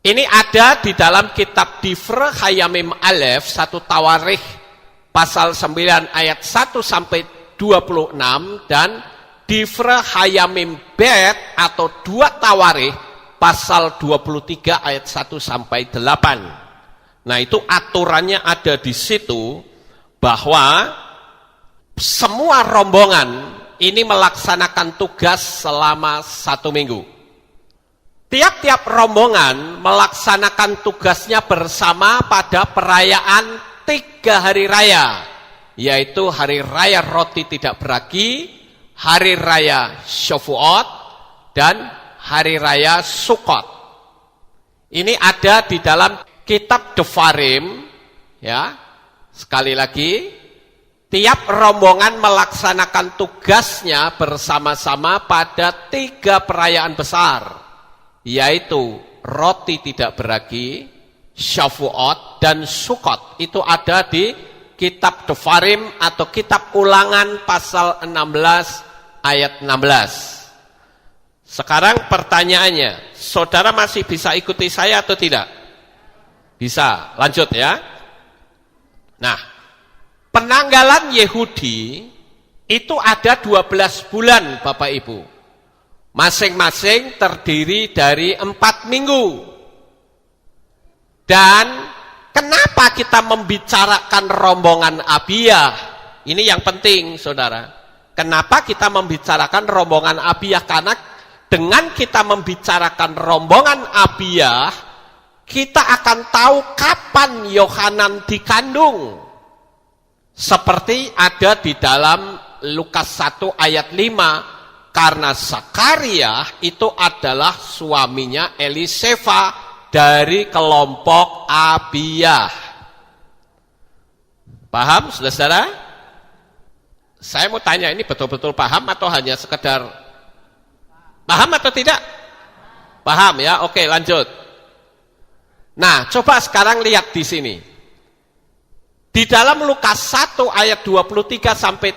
Ini ada di dalam kitab Difre Hayamim Aleph, 1 Tawarikh, pasal 9 ayat 1 sampai 26 dan Difre Hayamim Bet atau 2 Tawarikh pasal 23 ayat 1 sampai 8. Nah, itu aturannya ada di situ bahwa semua rombongan ini melaksanakan tugas selama 1 minggu. Tiap-tiap rombongan melaksanakan tugasnya bersama pada perayaan 3 hari raya. Yaitu hari raya roti tidak beragi, hari raya Shavuot, dan hari raya Sukkot. Ini ada di dalam kitab Devarim, ya. Sekali lagi, tiap rombongan melaksanakan tugasnya bersama-sama pada 3 perayaan besar, yaitu roti tidak beragi, Shavuot, dan Sukkot. Itu ada di kitab Devarim atau kitab Ulangan pasal 16 ayat 16. Sekarang pertanyaannya, saudara masih bisa ikuti saya atau tidak? Bisa, lanjut ya. Nah, penanggalan Yehudi itu ada 12 bulan Bapak Ibu. Masing-masing terdiri dari 4 minggu. Dan kenapa kita membicarakan rombongan Abiyah? Ini yang penting, saudara. Kenapa kita membicarakan rombongan Abiyah? Karena dengan kita membicarakan rombongan Abiyah, kita akan tahu kapan Yohanan dikandung. Seperti ada di dalam Lukas 1 ayat 5. Karena Zakaria itu adalah suaminya Eliseva dari kelompok Abiyah. Paham, saudara? Saya mau tanya, ini betul-betul paham atau hanya sekedar paham atau tidak? Paham ya? Oke, lanjut. Nah, coba sekarang lihat di sini. Di dalam Lukas 1 ayat 23 sampai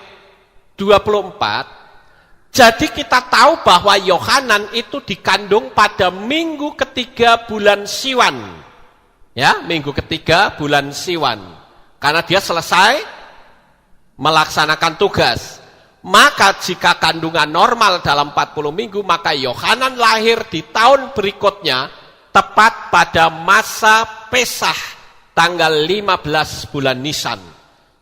24, jadi kita tahu bahwa Yohanan itu dikandung pada minggu ketiga bulan Siwan. Ya, minggu ketiga bulan Siwan. Karena dia selesai melaksanakan tugas. Maka jika kandungan normal dalam 40 minggu, maka Yohanan lahir di tahun berikutnya, tepat pada masa Pesah, tanggal 15 bulan Nisan.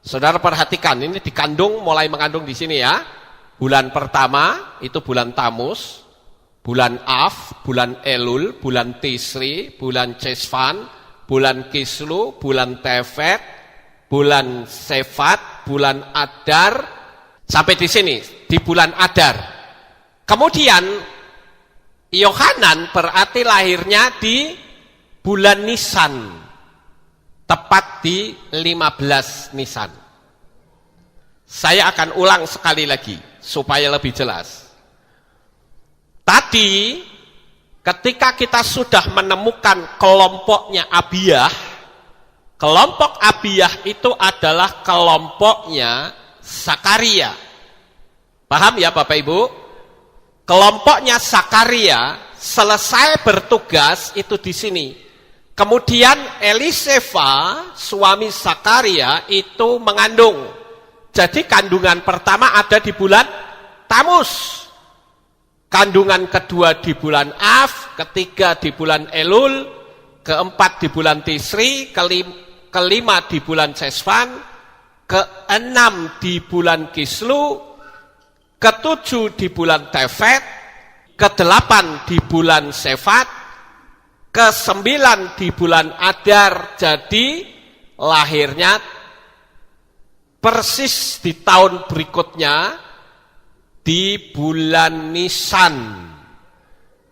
Saudara perhatikan, ini dikandung, mulai mengandung di sini ya. Bulan pertama itu bulan Tamus, bulan Av, bulan Elul, bulan Tisri, bulan Chesvan, bulan Kislu, bulan Tevet, bulan Sefat, bulan Adar, sampai di sini, di bulan Adar. Kemudian Yohanan berarti lahirnya di bulan Nisan, tepat di 15 Nisan. Saya akan ulang sekali lagi supaya lebih jelas. Tadi Ketika kita sudah menemukan kelompoknya Abiyah, kelompok Abiyah itu adalah kelompoknya Sakaria. Paham ya Bapak Ibu? Kelompoknya Sakaria selesai bertugas itu di sini. Kemudian Eliseva, suami Sakaria itu mengandung. Jadi kandungan pertama ada di bulan Tamus. Kandungan kedua di bulan Av, ketiga di bulan Elul, keempat di bulan Tisri, kelima di bulan Sesvan, keenam di bulan Kislu, ketujuh di bulan Tefet, kedelapan di bulan Sefat, kesembilan di bulan Adar. Jadi lahirnya persis di tahun berikutnya, di bulan Nisan.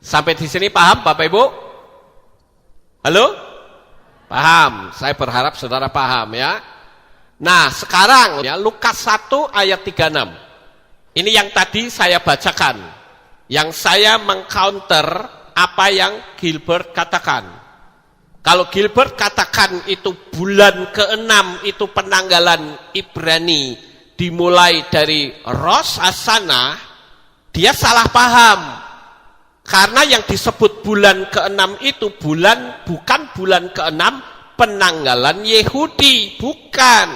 Sampai di sini paham Bapak Ibu? Halo? Paham? Saya berharap saudara paham ya. Nah sekarang ya, Lukas 1 ayat 36. Ini yang tadi saya bacakan, yang saya mengcounter apa yang Gilbert katakan. Kalau Gilbert katakan itu bulan ke-6 itu penanggalan Ibrani dimulai dari Rosh Hashanah, dia salah paham. Karena yang disebut bulan ke-6 itu bukan bulan ke-6 penanggalan Yehudi, bukan.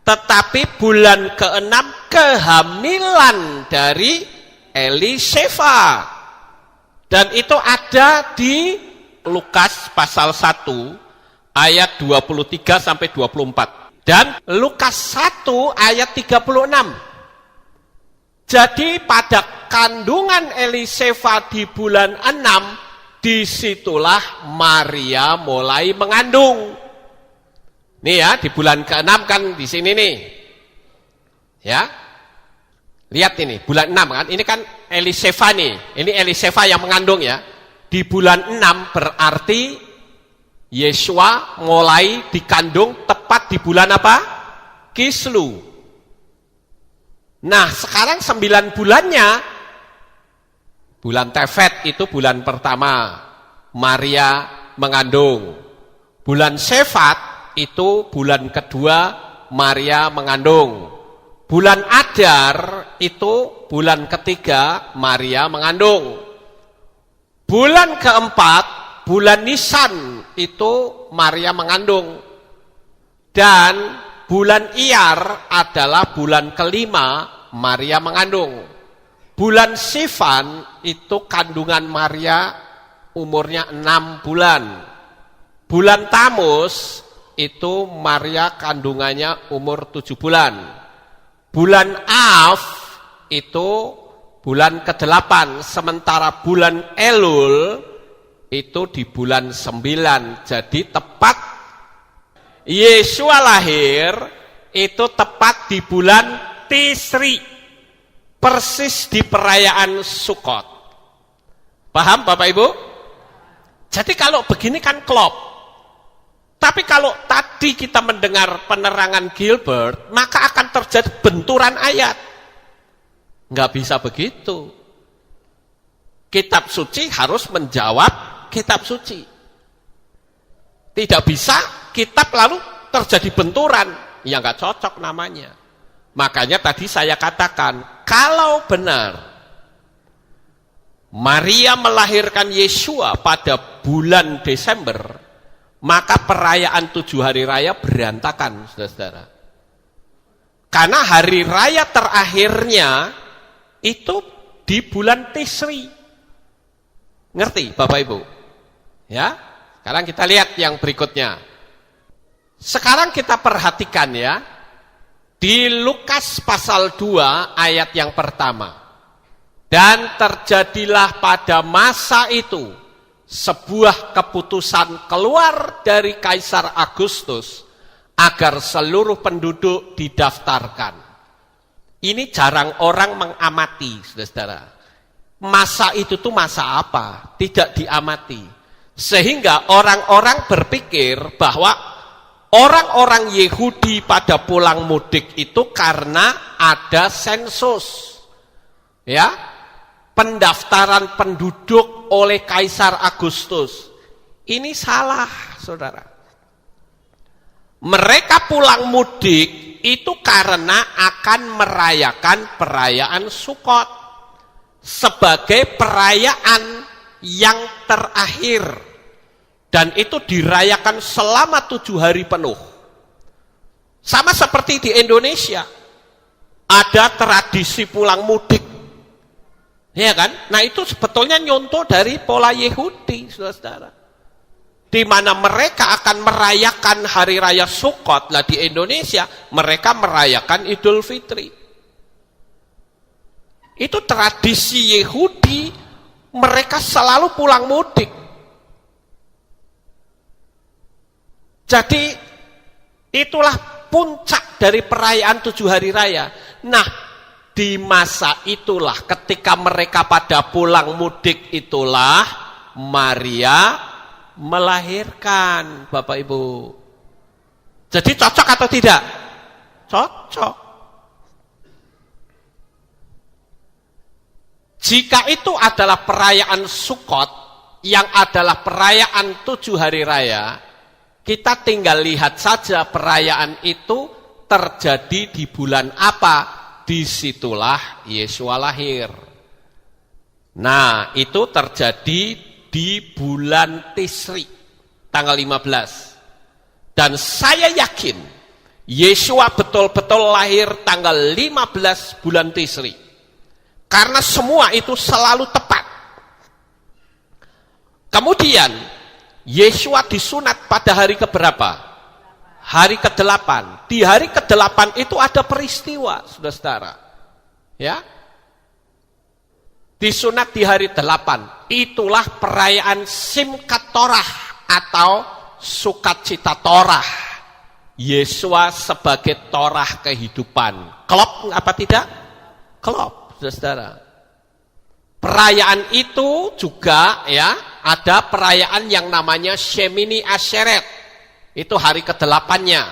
Tetapi bulan ke-6 kehamilan dari Eliseva. Dan itu ada di Lukas pasal 1 ayat 23 sampai 24. Dan Lukas 1 ayat 36. Jadi pada kandungan Eliseva di bulan 6, disitulah Maria mulai mengandung. Nih ya, di bulan ke-6 kan di sini nih. Ya. Lihat ini, bulan 6 kan. Ini kan Eliseva nih. Ini Eliseva yang mengandung ya. Di bulan 6 berarti Yesua mulai dikandung tepat di bulan apa? Kislu. Nah sekarang 9 bulannya, bulan Tefet itu bulan pertama, Maria mengandung. Bulan Sefat itu bulan kedua, Maria mengandung. Bulan Adar itu bulan ketiga, Maria mengandung. Bulan keempat, bulan Nisan itu Maria mengandung. Dan bulan Iyar adalah bulan kelima, Maria mengandung. Bulan Sivan itu kandungan Maria umurnya 6 bulan. Bulan Tamus itu Maria kandungannya umur 7 bulan. Bulan Av itu bulan ke-8. Sementara bulan Elul itu di bulan 9, jadi tepat Yesua lahir itu tepat di bulan Tisri, persis di perayaan Sukot. Paham Bapak Ibu? Jadi kalau begini kan klop. Tapi kalau tadi kita mendengar penerangan Gilbert, maka akan terjadi benturan ayat. Nggak bisa begitu. Kitab suci harus menjawab kitab suci. Tidak bisa kitab lalu terjadi benturan, ya nggak cocok namanya. Makanya tadi saya katakan, kalau benar Maria melahirkan Yesua pada bulan Desember, maka perayaan 7 hari raya berantakan, saudara-saudara. Karena hari raya terakhirnya itu di bulan Tisri. Ngerti Bapak Ibu? Ya, sekarang kita lihat yang berikutnya. Sekarang kita perhatikan ya, di Lukas pasal 2 ayat yang pertama. Dan terjadilah pada masa itu sebuah keputusan keluar dari Kaisar Agustus agar seluruh penduduk didaftarkan. Ini jarang orang mengamati, saudara-saudara. Masa itu tuh masa apa? Tidak diamati. Sehingga orang-orang berpikir bahwa orang-orang Yehudi pada pulang mudik itu karena ada sensus. Ya. pendaftaran penduduk oleh Kaisar Agustus. Ini salah, saudara. Mereka pulang mudik itu karena akan merayakan perayaan Sukot sebagai perayaan yang terakhir, dan itu dirayakan selama 7 hari penuh. Sama seperti di Indonesia, ada tradisi pulang mudik, ya kan? Nah itu sebetulnya nyontoh dari pola Yahudi, saudara. Di mana mereka akan merayakan hari raya Sukot, lah di Indonesia mereka merayakan Idul Fitri. Itu tradisi Yahudi, mereka selalu pulang mudik. Jadi itulah puncak dari perayaan 7 hari raya. Nah, di masa itulah ketika mereka pada pulang mudik itulah Maria melahirkan, Bapak Ibu. Jadi cocok atau tidak? Cocok. Jika itu adalah perayaan Sukot, yang adalah perayaan 7 hari raya, kita tinggal lihat saja perayaan itu terjadi di bulan apa. Disitulah Yesua lahir. Nah, itu terjadi di bulan Tisri, tanggal 15. Dan saya yakin, Yesua betul-betul lahir tanggal 15 bulan Tisri. Karena semua itu selalu tepat. Kemudian, Yesua disunat pada hari keberapa? Hari ke-8. Di hari ke-8 itu ada peristiwa, saudara-saudara. Ya, disunat di hari 8. Itulah perayaan Simchat Torah atau Sukacita Torah. Yesua sebagai Torah kehidupan. Klop apa tidak? Klop, saudara. Perayaan itu juga ya ada perayaan yang namanya Shemini Atseret. Itu hari ke-8-nya.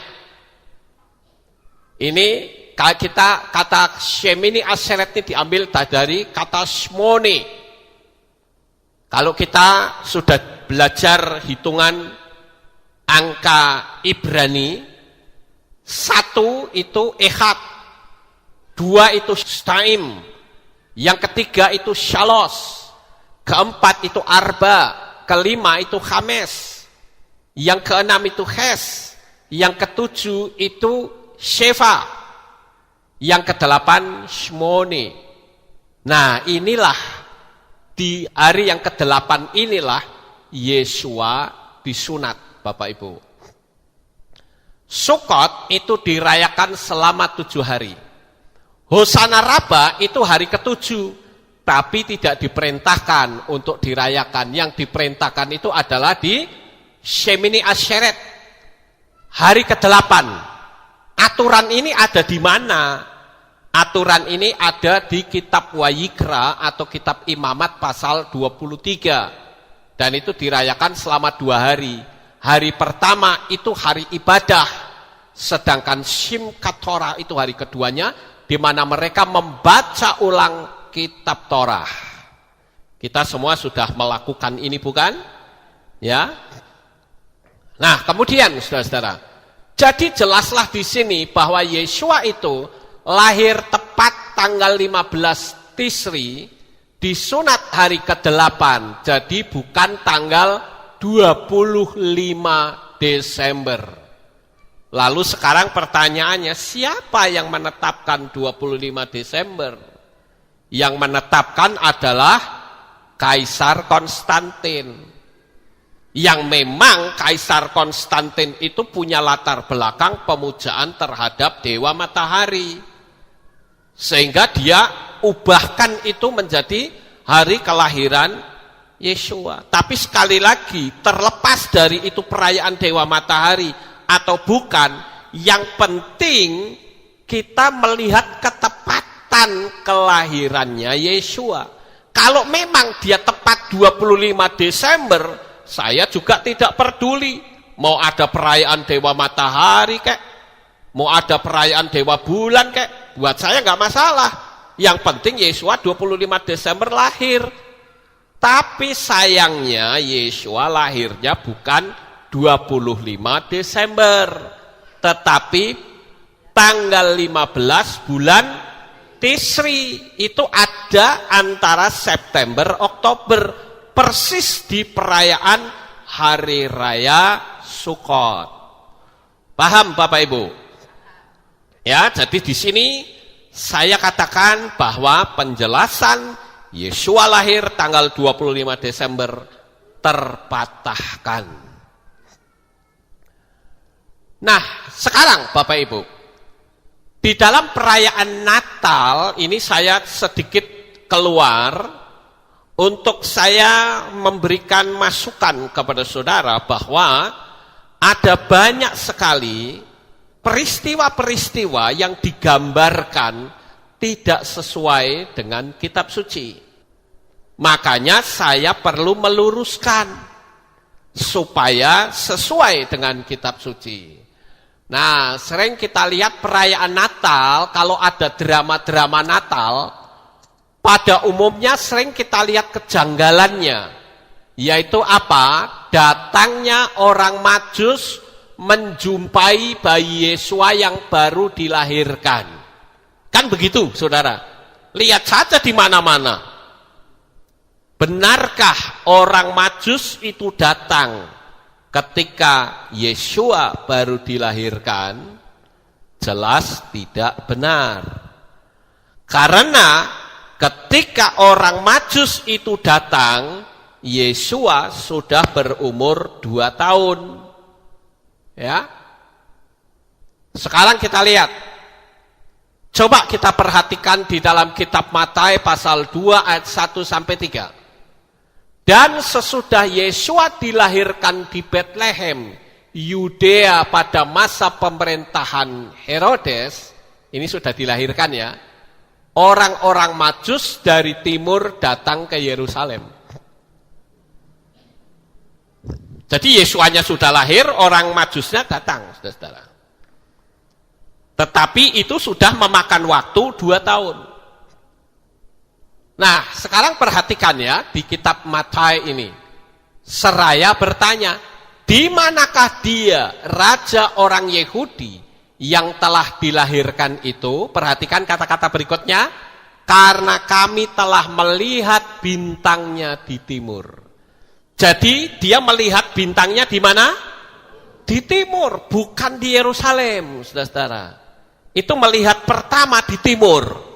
Ini kita kata Shemini Atseret ini diambil dari kata Shmoni. Kalau kita sudah belajar hitungan angka Ibrani, 1 itu Echad, 2 itu Shtaim, yang ketiga itu Shalos, keempat itu Arba, kelima itu Khames, yang keenam itu Ches, yang ketujuh itu Shefa, yang ke-8 Shmoni. Nah inilah di hari yang ke-8 inilah Yesua disunat, Bapak Ibu. Sukot itu dirayakan selama 7 hari. Hosana Rabbah itu hari ke-7, tapi tidak diperintahkan untuk dirayakan. Yang diperintahkan itu adalah di Shemini Atseret, hari ke-8. Aturan ini ada di mana? Aturan ini ada di kitab Wayikra atau kitab Imamat pasal 23. Dan itu dirayakan selama 2 hari. Hari pertama itu hari ibadah. Sedangkan Simchat Torah itu hari keduanya, di mana mereka membaca ulang kitab Torah. Kita semua sudah melakukan ini bukan? Ya. Nah, kemudian saudara-saudara, jadi jelaslah di sini bahwa Yesua itu lahir tepat tanggal 15 Tisri, disunat hari ke-8, jadi bukan tanggal 25 Desember. Lalu sekarang pertanyaannya, siapa yang menetapkan 25 Desember? Yang menetapkan adalah Kaisar Konstantin. Yang memang Kaisar Konstantin itu punya latar belakang pemujaan terhadap dewa matahari. Sehingga dia ubahkan itu menjadi hari kelahiran Yesua. Tapi sekali lagi, terlepas dari itu perayaan dewa matahari atau bukan, yang penting kita melihat ketepatan kelahirannya Yesua. Kalau memang dia tepat 25 Desember, saya juga tidak peduli. Mau ada perayaan dewa matahari kek, mau ada perayaan dewa bulan kek, buat saya nggak masalah. Yang penting Yesua 25 Desember lahir. Tapi sayangnya Yesua lahirnya bukan 25 Desember. Tetapi tanggal 15 bulan Tisri. Itu ada antara September, Oktober. Persis di perayaan Hari Raya Sukkot. Paham Bapak Ibu? Ya, jadi di sini saya katakan bahwa penjelasan Yesua lahir tanggal 25 Desember terpatahkan. Nah, sekarang Bapak Ibu, di dalam perayaan Natal ini saya sedikit keluar untuk saya memberikan masukan kepada saudara bahwa ada banyak sekali peristiwa-peristiwa yang digambarkan tidak sesuai dengan kitab suci. Makanya saya perlu meluruskan supaya sesuai dengan kitab suci. Nah, sering kita lihat perayaan Natal, kalau ada drama-drama Natal, pada umumnya sering kita lihat kejanggalannya. Yaitu apa? Datangnya orang Majus menjumpai bayi Yesua yang baru dilahirkan. Kan begitu, saudara? Lihat saja di mana-mana. Benarkah orang Majus itu datang ketika Yesua baru dilahirkan? Jelas tidak benar. Karena ketika orang Majus itu datang, Yesua sudah berumur 2 tahun. Ya. Sekarang kita lihat. Coba kita perhatikan di dalam kitab Matius pasal 2 ayat 1 sampai 3. Dan sesudah Yesua dilahirkan di Bethlehem, Yudea pada masa pemerintahan Herodes, ini sudah dilahirkan ya. Orang-orang Majus dari timur datang ke Yerusalem. Jadi Yesuanya sudah lahir, orang Majusnya datang, saudara-saudara. Tetapi itu sudah memakan waktu 2 tahun. Nah, sekarang perhatikan ya, di kitab Matius ini. Seraya bertanya, di manakah dia, raja orang Yahudi, yang telah dilahirkan itu? Perhatikan kata-kata berikutnya. Karena kami telah melihat bintangnya di timur. Jadi dia melihat bintangnya di mana? Di timur, bukan di Yerusalem, saudara-saudara. Itu melihat pertama di timur.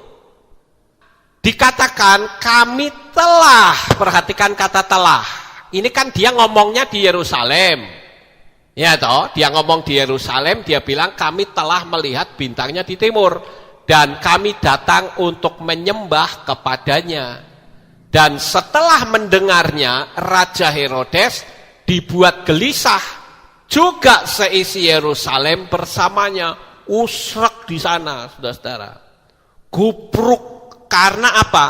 Dikatakan kami telah, perhatikan kata telah. Ini kan dia ngomongnya di Yerusalem. Ya toh, dia ngomong di Yerusalem, dia bilang kami telah melihat bintangnya di timur. Dan kami datang untuk menyembah kepadanya. Dan setelah mendengarnya, Raja Herodes dibuat gelisah. Juga seisi Yerusalem bersamanya. Usrek di sana, saudara-saudara. Gubruk. Karena apa?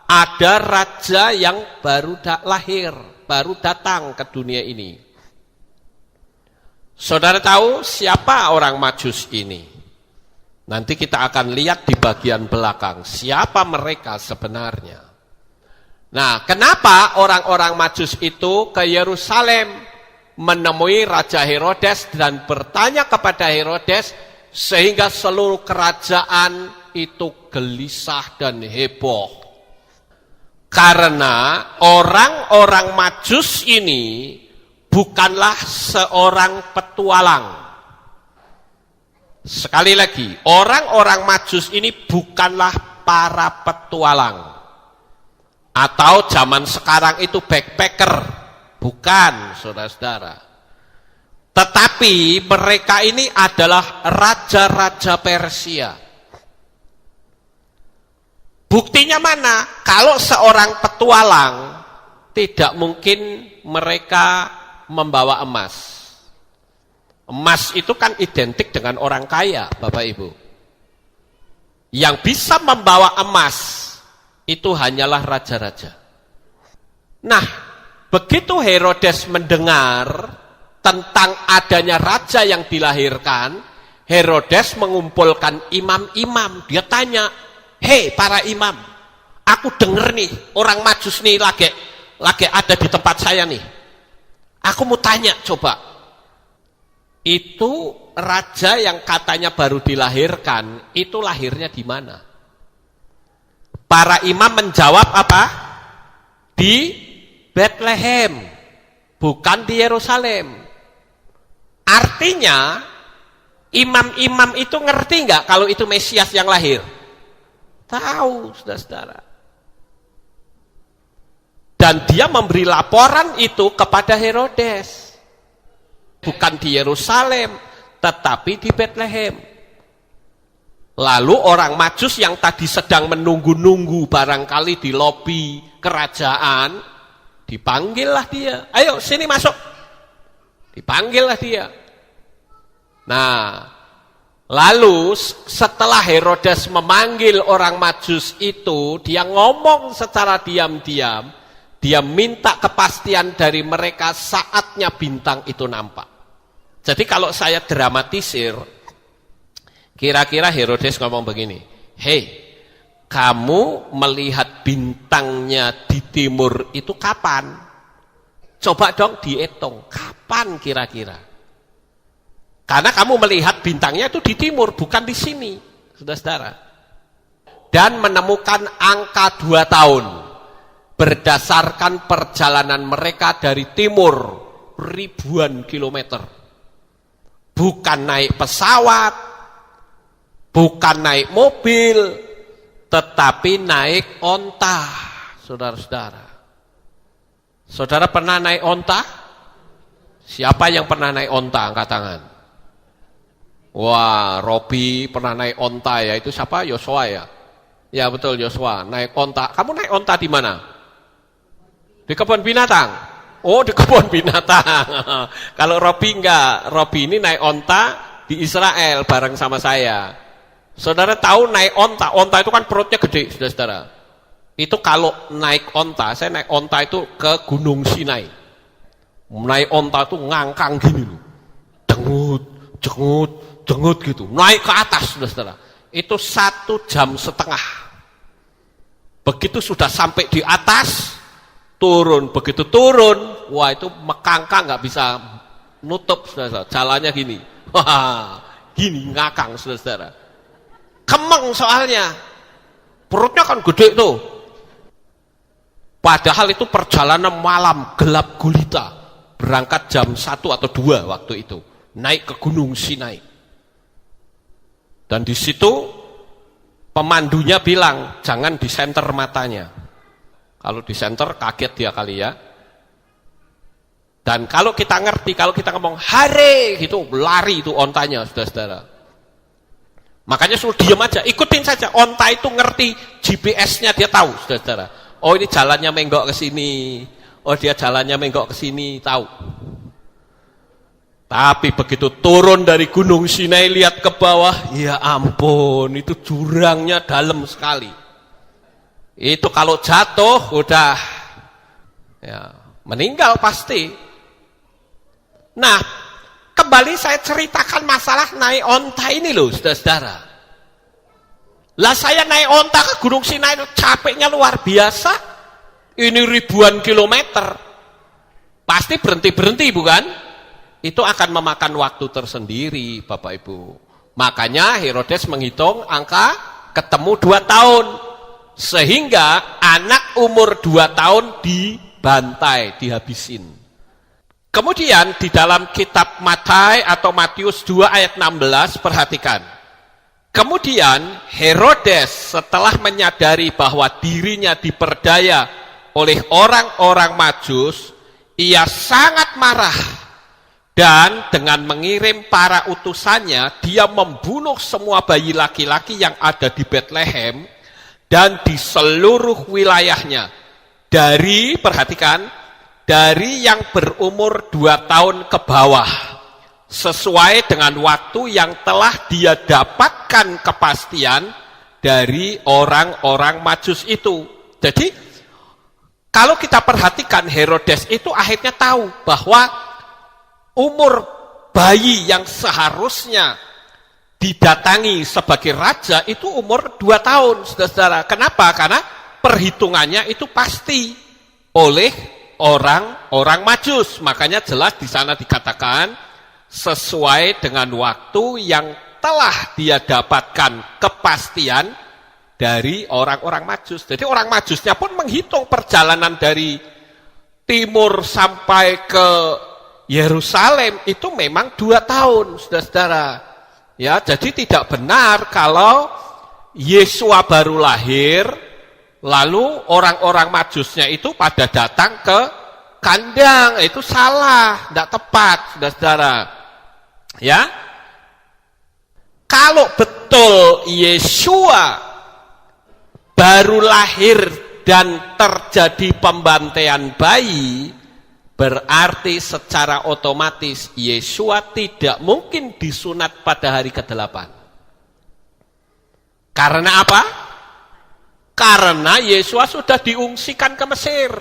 Ada raja yang baru lahir, baru datang ke dunia ini. Saudara tahu siapa orang Majus ini? Nanti kita akan lihat di bagian belakang. Siapa mereka sebenarnya? Nah, kenapa orang-orang Majus itu ke Yerusalem menemui Raja Herodes dan bertanya kepada Herodes, sehingga seluruh kerajaan itu gelisah dan heboh. Karena orang-orang Majus ini bukanlah seorang petualang. Sekali lagi, orang-orang Majus ini bukanlah para petualang. Atau zaman sekarang itu backpacker. Bukan, saudara-saudara. Tetapi mereka ini adalah raja-raja Persia. Buktinya mana? Kalau seorang petualang, tidak mungkin mereka membawa emas. Emas itu kan identik dengan orang kaya, Bapak Ibu. Yang bisa membawa emas, itu hanyalah raja-raja. Nah, begitu Herodes mendengar tentang adanya raja yang dilahirkan, Herodes mengumpulkan imam-imam. Dia tanya, hei para imam, aku denger nih orang Majus nih lagi ada di tempat saya nih. Aku mau tanya coba. Itu raja yang katanya baru dilahirkan, itu lahirnya di mana? Para imam menjawab apa? Di Bethlehem, bukan di Yerusalem. Artinya imam-imam itu ngerti nggak kalau itu Mesias yang lahir? Tahu, saudara-saudara. Dan dia memberi laporan itu kepada Herodes. Bukan di Yerusalem, tetapi di Bethlehem. Lalu orang Majus yang tadi sedang menunggu-nunggu barangkali di lobi kerajaan, dipanggillah dia. Ayo sini masuk. Dipanggillah dia. Nah, lalu setelah Herodes memanggil orang Majus itu, dia ngomong secara diam-diam, dia minta kepastian dari mereka saatnya bintang itu nampak. Jadi kalau saya dramatisir, kira-kira Herodes ngomong begini, hei, kamu melihat bintangnya di timur itu kapan? Coba dong dihitung, kapan kira-kira? Karena kamu melihat bintangnya itu di timur, bukan di sini, saudara-saudara. Dan menemukan angka 2 tahun, berdasarkan perjalanan mereka dari timur, ribuan kilometer. Bukan naik pesawat, bukan naik mobil, tetapi naik onta, saudara-saudara. Saudara pernah naik onta? Siapa yang pernah naik onta? Angkat tangan. Wah, Robi pernah naik onta ya. Itu siapa? Yosua ya? Ya betul, Yosua. Naik onta. Kamu naik onta di mana? Di kebun binatang? Oh, di kebun binatang. Kalau Robi enggak. Robi ini naik onta di Israel bareng sama saya. Saudara tahu naik onta. Onta itu kan perutnya gede, saudara-saudara. Itu kalau naik onta, saya naik onta itu ke Gunung Sinai. Naik onta itu ngangkang gini loh. Dengut gitu. Naik ke atas, saudara-saudara. Itu 1,5 jam. Begitu sudah sampai di atas, turun. Begitu turun, wah itu mekangkang nggak bisa nutup, saudara-saudara. Jalannya gini. Wah, gini ngakang, saudara-saudara. Kemeng soalnya. Perutnya kan gede tuh. Padahal itu perjalanan malam, gelap gulita. Berangkat jam 1 atau 2 waktu itu. Naik ke Gunung Sinai. Dan di situ pemandunya bilang, jangan disenter matanya. Kalau disenter kaget dia kali ya. Dan kalau kita ngerti, kalau kita ngomong hare gitu, lari itu ontanya, saudara-saudara. Makanya suruh diam aja, ikutin saja. Onta itu ngerti GPS-nya, dia tahu, saudara-saudara. Oh ini jalannya menggok ke sini. Oh dia jalannya menggok ke sini, tahu. Tapi begitu turun dari Gunung Sinai lihat ke bawah, ya ampun, itu jurangnya dalam sekali. Itu kalau jatuh udah ya meninggal pasti. Nah, kembali saya ceritakan masalah naik onta ini loh, saudara-saudara. Lah saya naik onta ke Gunung Sinai, capeknya luar biasa. Ini ribuan kilometer. Pasti berhenti-berhenti bukan? Itu akan memakan waktu tersendiri, Bapak Ibu. Makanya Herodes menghitung angka ketemu 2 tahun. Sehingga anak umur 2 tahun dibantai, dihabisin. Kemudian di dalam kitab Matius atau Matius 2 ayat 16, perhatikan. Kemudian Herodes setelah menyadari bahwa dirinya diperdaya oleh orang-orang Majus, ia sangat marah dan dengan mengirim para utusannya, dia membunuh semua bayi laki-laki yang ada di Bethlehem dan di seluruh wilayahnya. Dari, perhatikan, dari yang berumur 2 tahun ke bawah. Sesuai dengan waktu yang telah dia dapatkan kepastian dari orang-orang Majus itu. Jadi, kalau kita perhatikan Herodes itu akhirnya tahu bahwa umur bayi yang seharusnya didatangi sebagai raja itu umur 2 tahun, saudara-saudara. Kenapa? Karena perhitungannya itu pasti oleh orang-orang Majus. Makanya jelas di sana dikatakan sesuai dengan waktu yang telah dia dapatkan kepastian dari orang-orang Majus. Jadi orang Majusnya pun menghitung perjalanan dari timur sampai ke Yerusalem itu memang 2 tahun, saudara-saudara. Ya, jadi tidak benar kalau Yesua baru lahir, lalu orang-orang Majusnya itu pada datang ke kandang. Itu salah, tidak tepat, saudara-saudara. Ya, kalau betul Yesua baru lahir dan terjadi pembantaian bayi, berarti secara otomatis Yesua tidak mungkin disunat pada hari ke-8. Karena apa? Karena Yesua sudah diungsikan ke Mesir.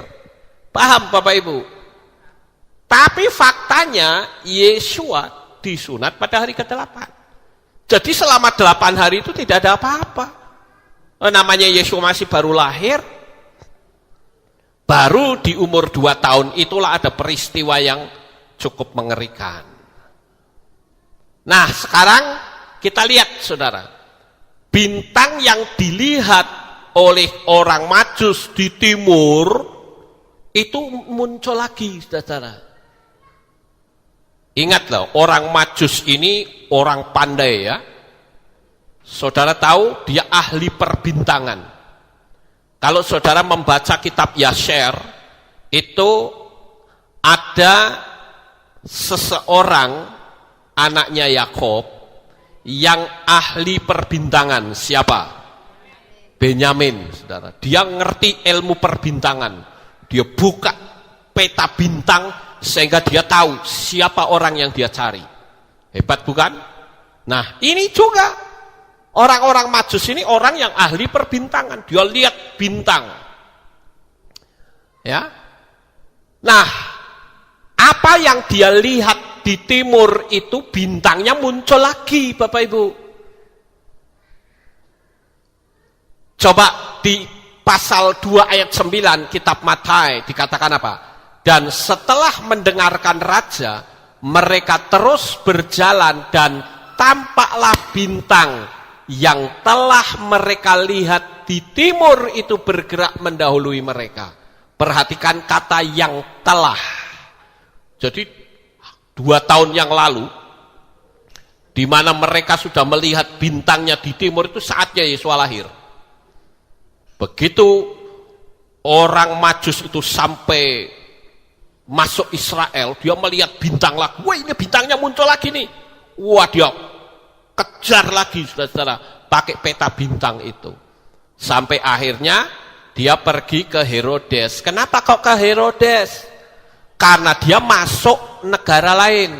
Paham Bapak Ibu? Tapi faktanya Yesua disunat pada hari ke-8. Jadi selama 8 hari itu tidak ada apa-apa. Namanya Yesua masih baru lahir. Baru di umur 2 tahun itulah ada peristiwa yang cukup mengerikan. Nah, sekarang kita lihat, saudara. Bintang yang dilihat oleh orang Majus di timur itu muncul lagi, saudara. Ingat loh, orang Majus ini orang pandai ya. Saudara tahu dia ahli perbintangan. Kalau saudara membaca kitab Yasher, itu ada seseorang anaknya Yakob yang ahli perbintangan. Siapa? Benyamin, saudara. Dia ngerti ilmu perbintangan. Dia buka peta bintang sehingga dia tahu siapa orang yang dia cari. Hebat bukan? Nah, ini juga orang-orang Majus ini orang yang ahli perbintangan. Dia lihat bintang. Ya. Nah, apa yang dia lihat di timur itu bintangnya muncul lagi, Bapak Ibu. Coba di pasal 2 ayat 9 kitab Matai dikatakan apa? Dan setelah mendengarkan raja, mereka terus berjalan dan tampaklah bintang yang telah mereka lihat di timur itu bergerak mendahului mereka. Perhatikan kata yang telah. Jadi 2 tahun yang lalu, di mana mereka sudah melihat bintangnya di timur itu saatnya Yesua lahir. Begitu orang Majus itu sampai masuk Israel, dia melihat bintang lagi. Wah, ini bintangnya muncul lagi nih. Wah, dia kejar lagi, saudara-saudara, pakai peta bintang itu. Sampai akhirnya dia pergi ke Herodes. Kenapa kok ke Herodes? Karena dia masuk negara lain.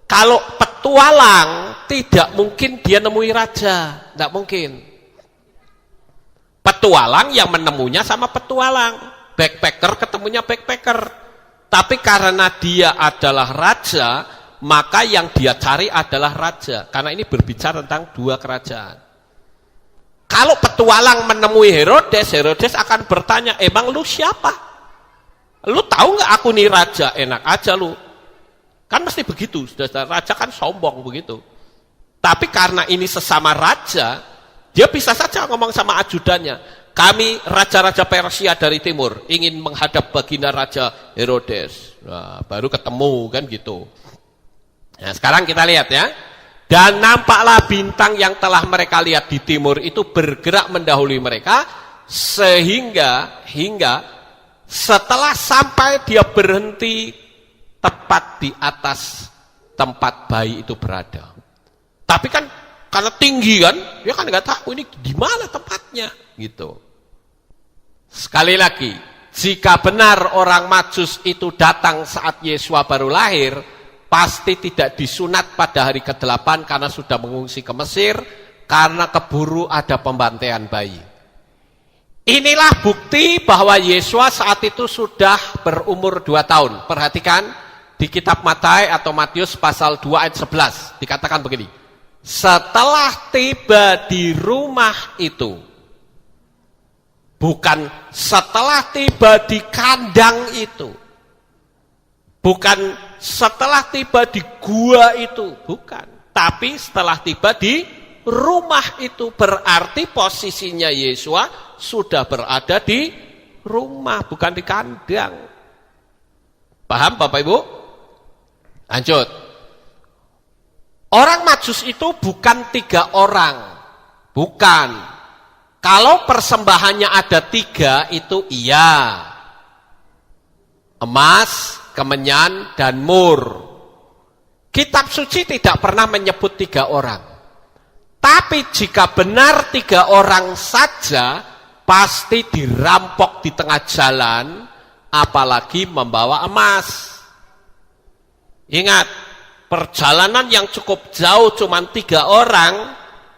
Kalau petualang, tidak mungkin dia nemui raja. Tidak mungkin. Petualang yang menemunya sama petualang. Backpacker ketemunya backpacker. Tapi karena dia adalah raja, maka yang dia cari adalah raja. Karena ini berbicara tentang 2 kerajaan. Kalau petualang menemui Herodes, Herodes akan bertanya, emang lu siapa? Lu tahu nggak aku nih raja? Enak aja lu. Kan mesti begitu, raja kan sombong begitu. Tapi karena ini sesama raja, dia bisa saja ngomong sama ajudannya, kami raja-raja Persia dari timur, ingin menghadap baginda raja Herodes. Nah, baru ketemu kan gitu. Nah, sekarang kita lihat ya. Dan nampaklah bintang yang telah mereka lihat di timur itu bergerak mendahului mereka, sehingga setelah sampai dia berhenti tepat di atas tempat bayi itu berada. Tapi kan karena tinggi kan, dia kan nggak tahu ini di mana tempatnya gitu. Sekali lagi, jika benar orang Majus itu datang saat Yesua baru lahir, pasti tidak disunat pada hari ke-8 karena sudah mengungsi ke Mesir, karena keburu ada pembantaian bayi. Inilah bukti bahwa Yesua saat itu sudah berumur 2 tahun. Perhatikan di kitab Matai atau Matius pasal 2 ayat 11, dikatakan begini. Setelah tiba di rumah itu, bukan setelah tiba di kandang itu, bukan setelah tiba di gua itu, bukan. Tapi setelah tiba di rumah itu, berarti posisinya Yesua sudah berada di rumah, bukan di kandang. Paham Bapak Ibu? Lanjut. Orang Majus itu bukan 3 orang. Bukan. Kalau persembahannya ada 3 itu iya. Emas, kemenyan, dan mur. Kitab suci tidak pernah menyebut 3 orang. Tapi jika benar 3 orang saja, pasti dirampok di tengah jalan, apalagi membawa emas. Ingat, perjalanan yang cukup jauh cuma 3 orang,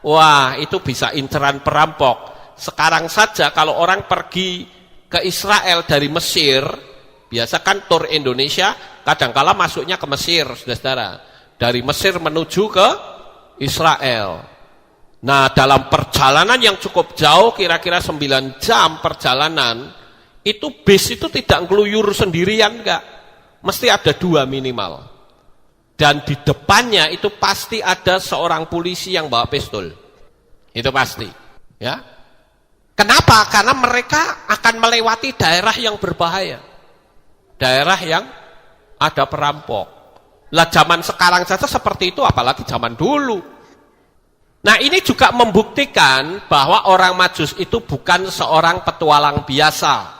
wah itu bisa inceran perampok. Sekarang saja kalau orang pergi ke Israel dari Mesir, biasa kan tur Indonesia, kadangkala masuknya ke Mesir, saudara-saudara. Dari Mesir menuju ke Israel. Nah, dalam perjalanan yang cukup jauh, kira-kira 9 jam perjalanan, itu bis itu tidak ngeluyur sendirian, enggak. Mesti ada 2 minimal. Dan di depannya itu pasti ada seorang polisi yang bawa pistol. Itu pasti. Ya. Kenapa? Karena mereka akan melewati daerah yang berbahaya. Daerah yang ada perampok. Lah zaman sekarang saja seperti itu, apalagi zaman dulu. Nah ini juga membuktikan bahwa orang Majus itu bukan seorang petualang biasa.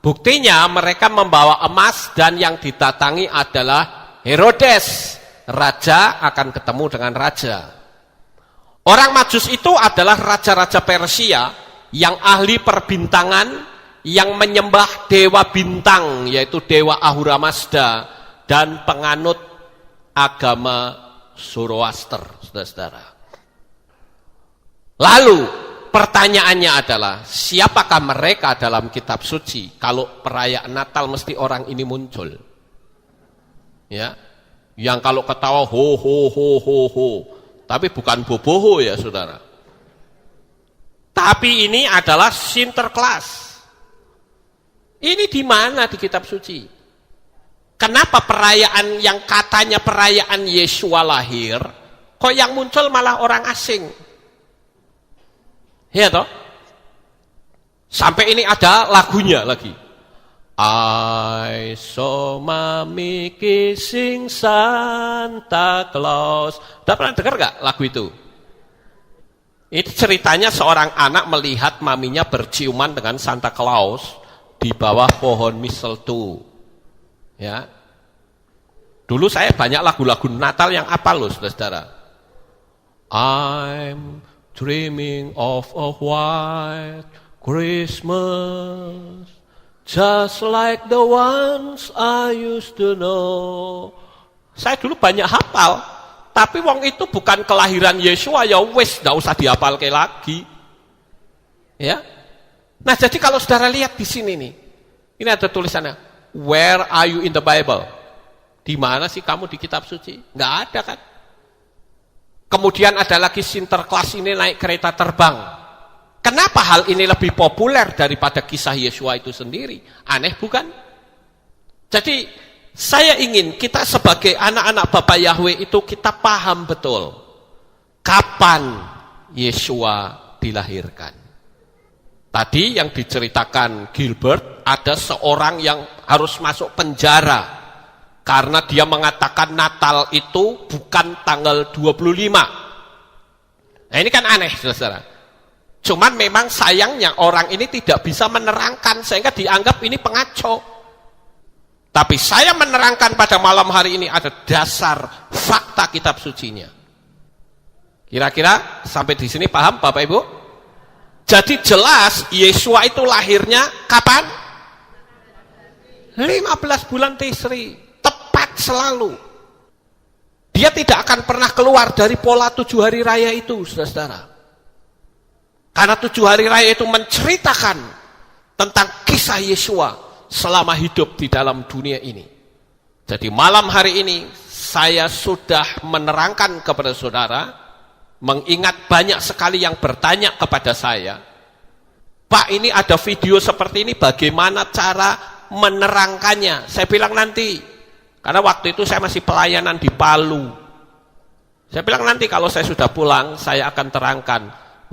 Buktinya mereka membawa emas dan yang didatangi adalah Herodes. Raja akan ketemu dengan raja. Orang Majus itu adalah raja-raja Persia yang ahli perbintangan, yang menyembah dewa bintang, yaitu dewa Ahura Mazda, dan penganut agama Zoroaster, saudara-saudara. Lalu pertanyaannya adalah, siapakah mereka dalam kitab suci kalau perayaan Natal mesti orang ini muncul? Ya. Yang kalau ketawa ho ho ho ho ho, tapi bukan boboho ya saudara. Tapi ini adalah Sinterklas. Ini di mana di kitab suci? Kenapa perayaan yang katanya perayaan Yesua lahir, kok yang muncul malah orang asing? Ya toh? Sampai ini ada lagunya lagi. I saw mommy kissing Santa Claus. Udah pernah dengar gak lagu itu? Itu ceritanya seorang anak melihat maminya berciuman dengan Santa Claus di bawah pohon mistletoe. Ya. Dulu saya banyak lagu-lagu Natal yang apal loh, saudara-saudara. I'm dreaming of a white Christmas, just like the ones I used to know. Saya dulu banyak hafal, tapi wong itu bukan kelahiran Yesua, ya wis, nggak usah dihafalke lagi. Ya. Nah, jadi kalau saudara lihat di sini nih, ini ada tulisannya, where are you in the Bible? Di mana sih kamu di kitab suci? Nggak ada kan? Kemudian ada lagi Sinterklas ini naik kereta terbang. Kenapa hal ini lebih populer daripada kisah Yesua itu sendiri? Aneh bukan? Jadi saya ingin kita sebagai anak-anak Bapak Yahweh itu kita paham betul kapan Yesua dilahirkan. Tadi yang diceritakan Gilbert, ada seorang yang harus masuk penjara karena dia mengatakan Natal itu bukan tanggal 25. Nah ini kan aneh, saudara. Cuman memang sayangnya orang ini tidak bisa menerangkan sehingga dianggap ini pengaco. Tapi saya menerangkan pada malam hari ini ada dasar fakta kitab sucinya. Kira-kira sampai di sini paham Bapak Ibu? Jadi jelas Yesua itu lahirnya kapan? 15 bulan Tisri, tepat selalu. Dia tidak akan pernah keluar dari pola 7 hari raya itu, saudara-saudara. Karena 7 hari raya itu menceritakan tentang kisah Yesua selama hidup di dalam dunia ini. Jadi malam hari ini saya sudah menerangkan kepada saudara mengingat banyak sekali yang bertanya kepada saya, Pak, ini ada video seperti ini, bagaimana cara menerangkannya? Saya bilang nanti, karena waktu itu saya masih pelayanan di Palu. Saya bilang nanti kalau saya sudah pulang, saya akan terangkan.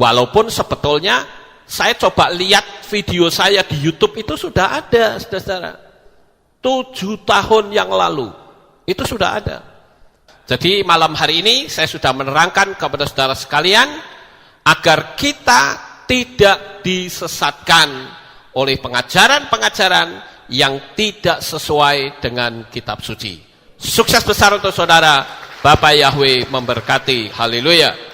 Walaupun sebetulnya saya coba lihat video saya di YouTube itu sudah ada, saudara-saudara. 7 tahun yang lalu, itu sudah ada. Jadi malam hari ini saya sudah menerangkan kepada saudara sekalian agar kita tidak disesatkan oleh pengajaran-pengajaran yang tidak sesuai dengan kitab suci. Sukses besar untuk saudara. Bapak Yahweh memberkati. Haleluya.